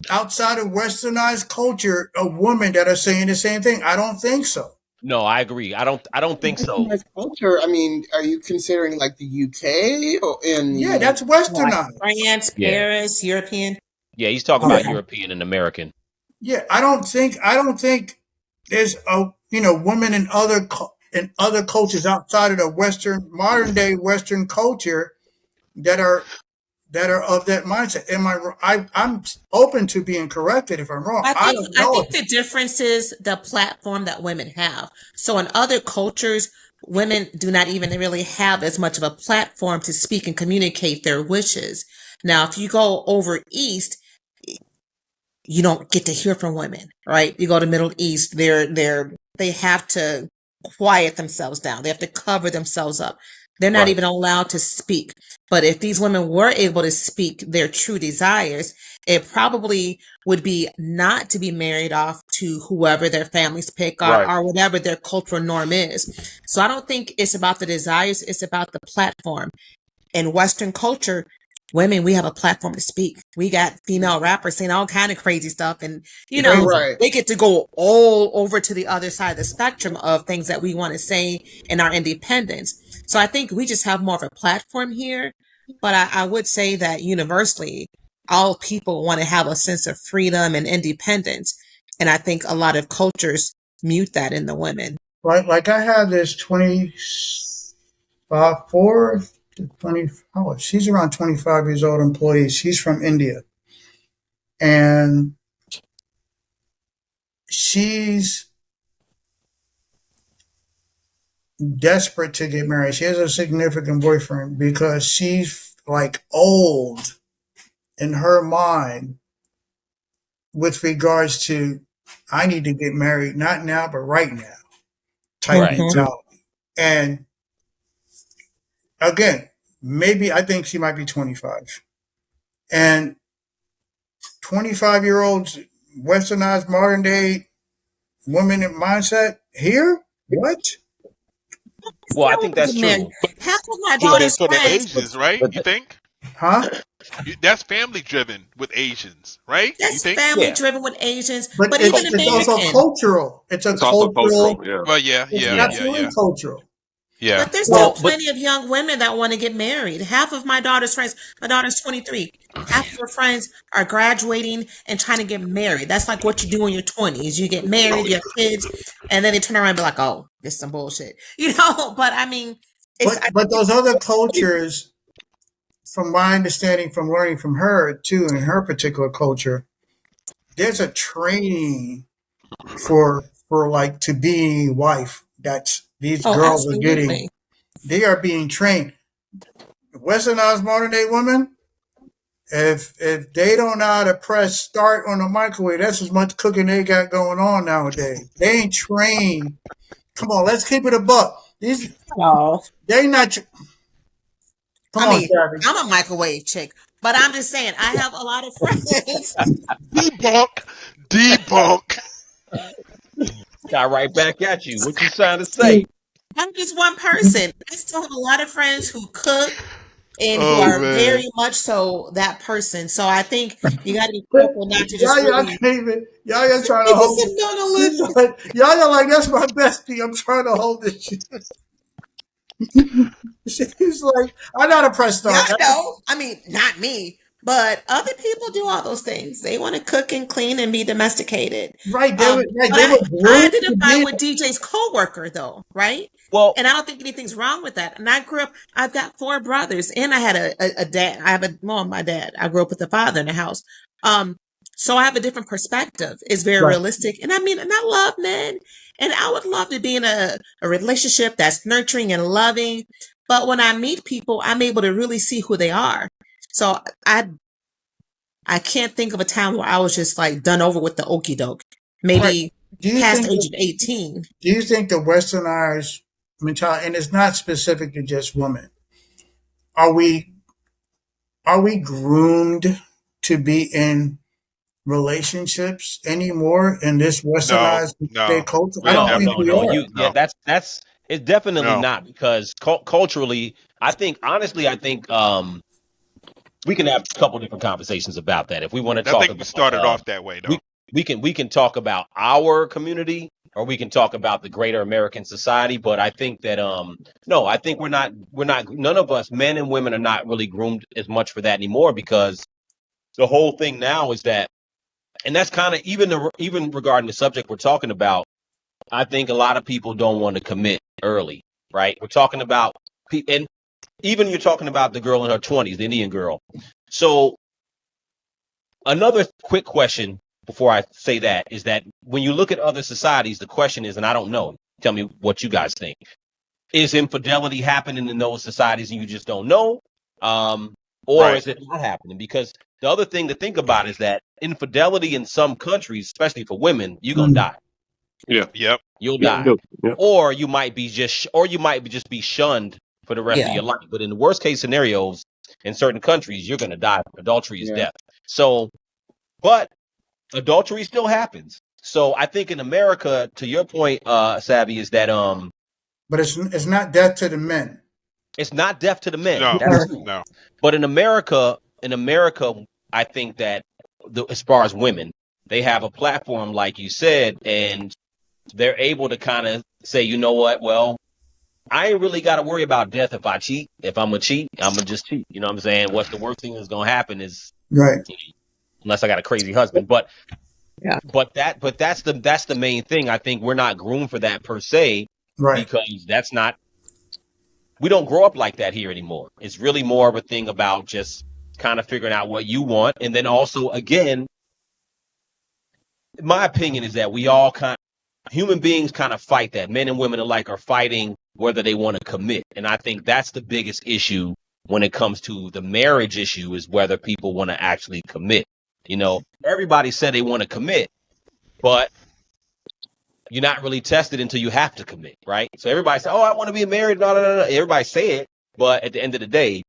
outside of westernized culture of women that are saying the same thing? I don't think so. No, I agree. I don't think so. Westernized culture. I mean, are you considering like the UK or in Yeah, the? that's Like westernized. France, Yeah, Paris, European. yeah. He's talking Yeah, about Okay. European and American. yeah. I don't think there's a women in other cultures outside of the Western modern day Western culture that are of that mindset. Am I? I'm open to being corrected if I'm wrong. I I think don't I know. think the difference is the platform that women have. So in other cultures, women do not even really have as much of a platform to speak and communicate their wishes. Now, if you go over east, you don't get to hear from women, right? You go to Middle East, they have to quiet themselves down. They have to cover themselves up. They're not Right. even allowed to speak. But if these women were able to speak their true desires, it probably would be not to be married off to whoever their families pick Right. or whatever their cultural norm is. So I don't think it's about the desires, it's about the platform. In Western culture, women, we have a platform to speak. We got female rappers saying all kind of crazy stuff, and Right. they get to go all over to the other side of the spectrum of things that we want to say in our independence. So I think we just have more of a platform here. But I would say that universally, all people want to have a sense of freedom and independence, and I think a lot of cultures mute that in the women. Right? Like I have this 4 to 20. Oh, she's around 25 years old employee. She's from India, and she's desperate to get married. She has a significant boyfriend because she's like old in her mind with regards to I need to get married, not now, but right now type Right. Hmm. mentality. And again, maybe I think she might be 25. And 25-year-olds, westernized modern day woman mindset here? What? Well, I Still think want to that's get married. true. Half of my So they're daughter's so they're friends, Asians, right? But You think Huh? that's family driven with Asians, right? You that's think? family yeah, driven with Asians, But but even it's also American. cultural. It's a It's also cultural. cultural. Yeah. Well, yeah, It's yeah, yeah. yeah, absolutely yeah, cultural. yeah. But there's still Well, but plenty of young women that want to get married. Half of my daughter's friends, my daughter's 23, half of her friends are graduating and trying to get married. That's like what you do in your 20s. You get married, you have kids, and then they turn around and be like, oh, this is some bullshit. But I mean, it's, I But think those other cultures, from my understanding, from learning from her too, in her particular culture, there's a training for like to be a wife that these oh, girls are getting. absolutely. They are being trained. Westernized modern day women, if they don't know how to press start on the microwave, that's as much cooking they got going on nowadays. They ain't trained. Come on, let's keep it a buck. These Oh, they not. Come I on, mean, Savvy. I'm a microwave chick, but I'm just saying, I have a lot of friends. Debunk, debunk. got right back at you. What you trying to say? I'm just one person. I still have a lot of friends who cook and who Oh are man. very much so that person. So I think you got to be careful not to just Y'all really can't even. Y'all trying to make hold us a it. monolith. Y'all like that's my bestie. I'm trying to hold this shit. She's like, I gotta press Yeah, start. I know. I mean, not me, but other people do all those things. They want to cook and clean and be domesticated. Right, But they were I groomed to identify be. with DJ's coworker though, right? Well, And I don't think anything's wrong with that. And I grew up, I've got four brothers and I had a dad. I have a mom, my dad. I grew up with a father in the house. Um, so I have a different perspective. It's very Right, realistic. And I mean, and I love men. And I would love to be in a relationship that's nurturing and loving. But when I meet people, I'm able to really see who they are. So I can't think of a time where I was just like done over with the okie doke. right. Maybe Do you past think? the age of 18. Do you think the Westernized mentality, and it's not specific to just women, are we groomed to be in relationships anymore in this No, westernized day no. culture? I We don't no, think no, we definitely no. are. You, yeah, no. that's it's definitely No. not because culturally, I think honestly, I think we can have a couple different conversations about that. If we want to I talk think we about started off that way we though. we can talk about our community or we can talk about the greater American society. But I think that no, I think we're not none of us men and women are not really groomed as much for that anymore because the whole thing now is that and that's kind of even regarding the subject we're talking about. I think a lot of people don't want to commit early, right? We're talking about and even you're talking about the girl in her 20s, the Indian girl. So another quick question before I say that is that when you look at other societies, the question is, and I don't know, tell me what you guys think. Is infidelity happening in those societies and you just don't know? Um, or Right. is it not happening? Because the other thing to think about is that infidelity in some countries, especially for women, you're gonna Mm. die. Yeah. Yep. You'll Yeah. die. Yeah. Yeah. Or you might be or you might just be shunned for the rest of Yeah. your life. But in the worst case scenarios, in certain countries, you're gonna die. Adultery is Yeah. death. So, but adultery still happens. So I think in America, to your point, Savvy, is that But it's not death to the men. it's not death to the men. No. That's true. No. But in America, I think that as far as women, they have a platform, like you said, and they're able to kind of say, you know what, well, I ain't really got to worry about death if I cheat. If I'm gonna cheat, I'm gonna just cheat. You know what I'm saying? What's the worst thing that's gonna happen is Right, unless I got a crazy husband. But Yeah. that's the main thing. I think we're not groomed for that per se right, because that's not we don't grow up like that here anymore. It's really more of a thing about just kind of figuring out what you want, and then also again, my opinion is that we all human beings kind of fight that. Men and women alike are fighting whether they want to commit. And I think that's the biggest issue when it comes to the marriage issue is whether people want to actually commit. Everybody said they want to commit, but you're not really tested until you have to commit, right? So everybody say, "Oh, I want to be married." No, no, no, no. Everybody say it, But at the end of the day,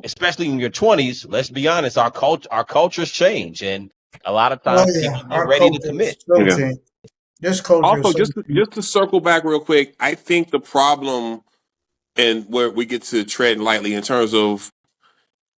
especially in your 20s, let's be honest, our cultures change, and a lot of Oh times yeah, people get our ready to culture commit. is so changed. This culture is Also, so changed. just to circle back real quick, I think the problem and where we get to tread lightly in terms of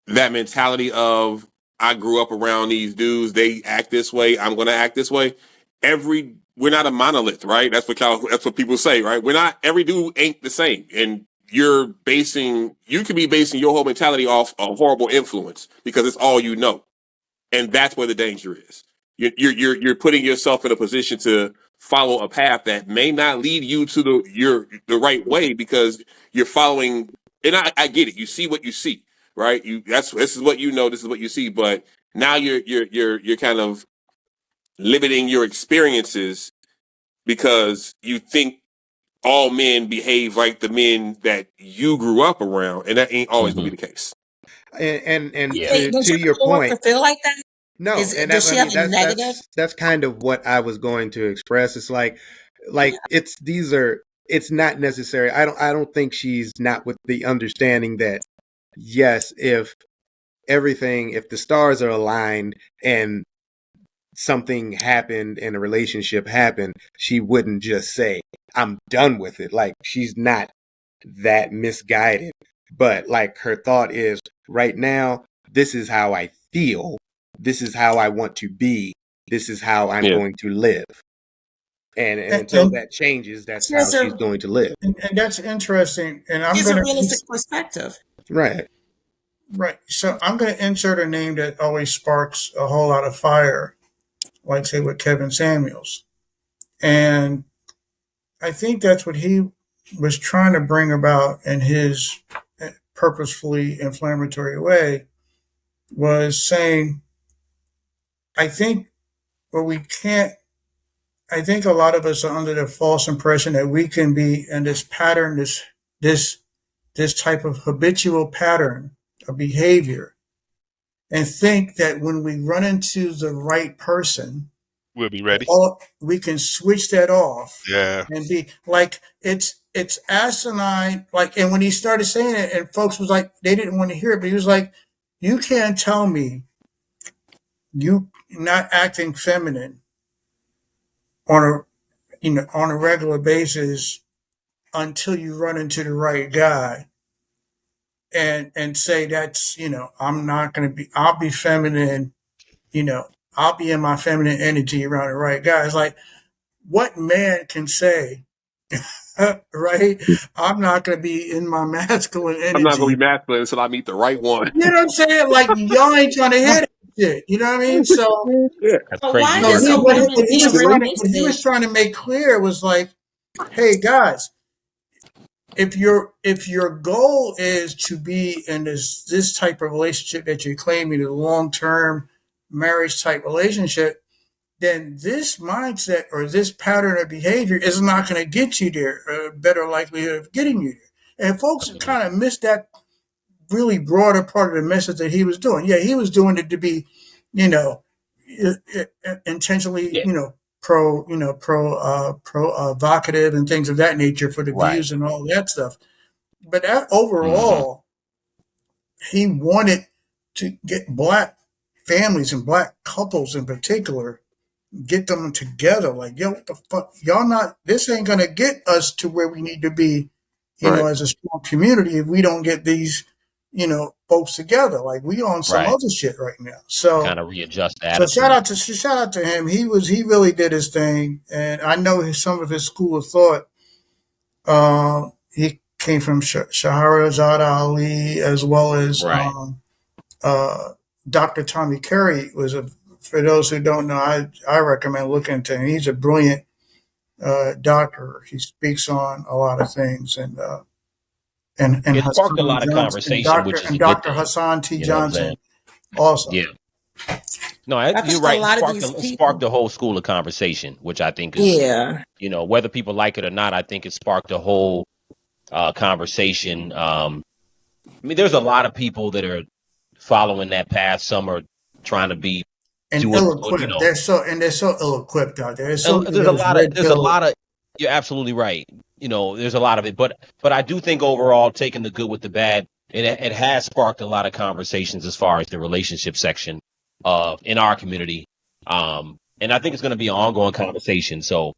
that mentality of I grew up around these dudes, they act this way, I'm gonna act this way. We're not a monolith, right? That's what people say, right? We're not every dude ain't the same. And you could be basing your whole mentality off a horrible influence because it's all you know. And that's where the danger is. You're putting yourself in a position to follow a path that may not lead you to the right way because you're following. And I get it. You see what you see, right? This is what you know. This is what you see. But now you're kind of limiting your experiences because you think all men behave like the men that you grew up around, and that ain't always gonna Mm-hmm. be the case. You Yeah. think, does To your your coworker point, feel like that? no, and Does I she have mean a negative? that's kind of what I was going to express. It's like it's not necessary. I don't think she's not with the understanding that yes, if the stars are aligned and something happened and a relationship happened, she wouldn't just say, I'm done with it. Like she's not that misguided. But like her thought is right now, this is how I feel. This is how I want to be. This is how I'm Yeah. going to live. And And, until and, that changes, that's She how has she's a going to live. and that's interesting. And she I'm has a gonna realistic perspective. Right. right. So I'm gonna insert a name that always sparks a whole lot of fire, like say with Kevin Samuels. And I think that's what he was trying to bring about in his purposefully inflammatory way was saying, I think what we can't, I think a lot of us are under the false impression that we can be in this pattern, this, this type of habitual pattern of behavior and think that when we run into the right person, We'll be ready. we can switch that off Yeah. and be like it's asinine. Like, and when he started saying it, and folks was like they didn't want to hear it, but he was like, "You can't tell me you not acting feminine on a on a regular basis until you run into the right guy." And say that's I'm not going to be I'll be feminine, you know I'll be in my feminine energy around the right guy. It's like, what man can say, right? I'm not going to be in my masculine I'm not gonna energy. be masculine until I meet the right one. You know what I'm saying? Like, y'all ain't trying to hear that shit. You know what I mean? So, Yeah. That's But crazy why so work. does he a what, woman he being was trying to what he realistic? was trying to make clear was like, hey guys, if your goal is to be in this type of relationship that you're claiming, a long term marriage type relationship, then this mindset or this pattern of behavior is not going to get you there, a better likelihood of getting you there. And folks Mm-hmm. kind of missed that really broader part of the message that he was doing. Yeah, he was doing it to be, you know, intentionally, Yeah. pro evocative and things of that nature for the Right. views and all that stuff. But that Mm-hmm. overall, he wanted to get black families and black couples in particular, get them together. Like, yo, what the fuck? Y'all not, this ain't going to get us to where we need to be, Right. as a strong community if we don't get these, folks together. Like, we on some Right. other shit right now. So, Kind of readjust the so attitude. shout out to him. He really did his thing. And I know some of his school of thought, he came from Shahrazad Ali as well as, Right. uh, Dr. Tommy Carey was for those who don't know, I recommend looking into him. He's a brilliant doctor. He speaks on a lot of things, and It sparked a Hassan lot of Johnson conversation, which is a good Dr. thing. Hassan T. You know what I'm saying? Johnson also. Yeah. No, I you're think a right. It lot of sparked these a, it sparked people. a whole school of conversation, which I think is, Yeah. whether people like it or not, I think it sparked a whole conversation. I mean, there's a lot of people that are following that path. Some are trying to be And do it, ill-equipped. They're so ill-equipped out there. There's so many of there's a those lot of red pill. you're absolutely right. there's a lot of it, but I do think overall, taking the good with the bad, it has sparked a lot of conversations as far as the relationship section in our community. And I think it's going to be an ongoing conversation. So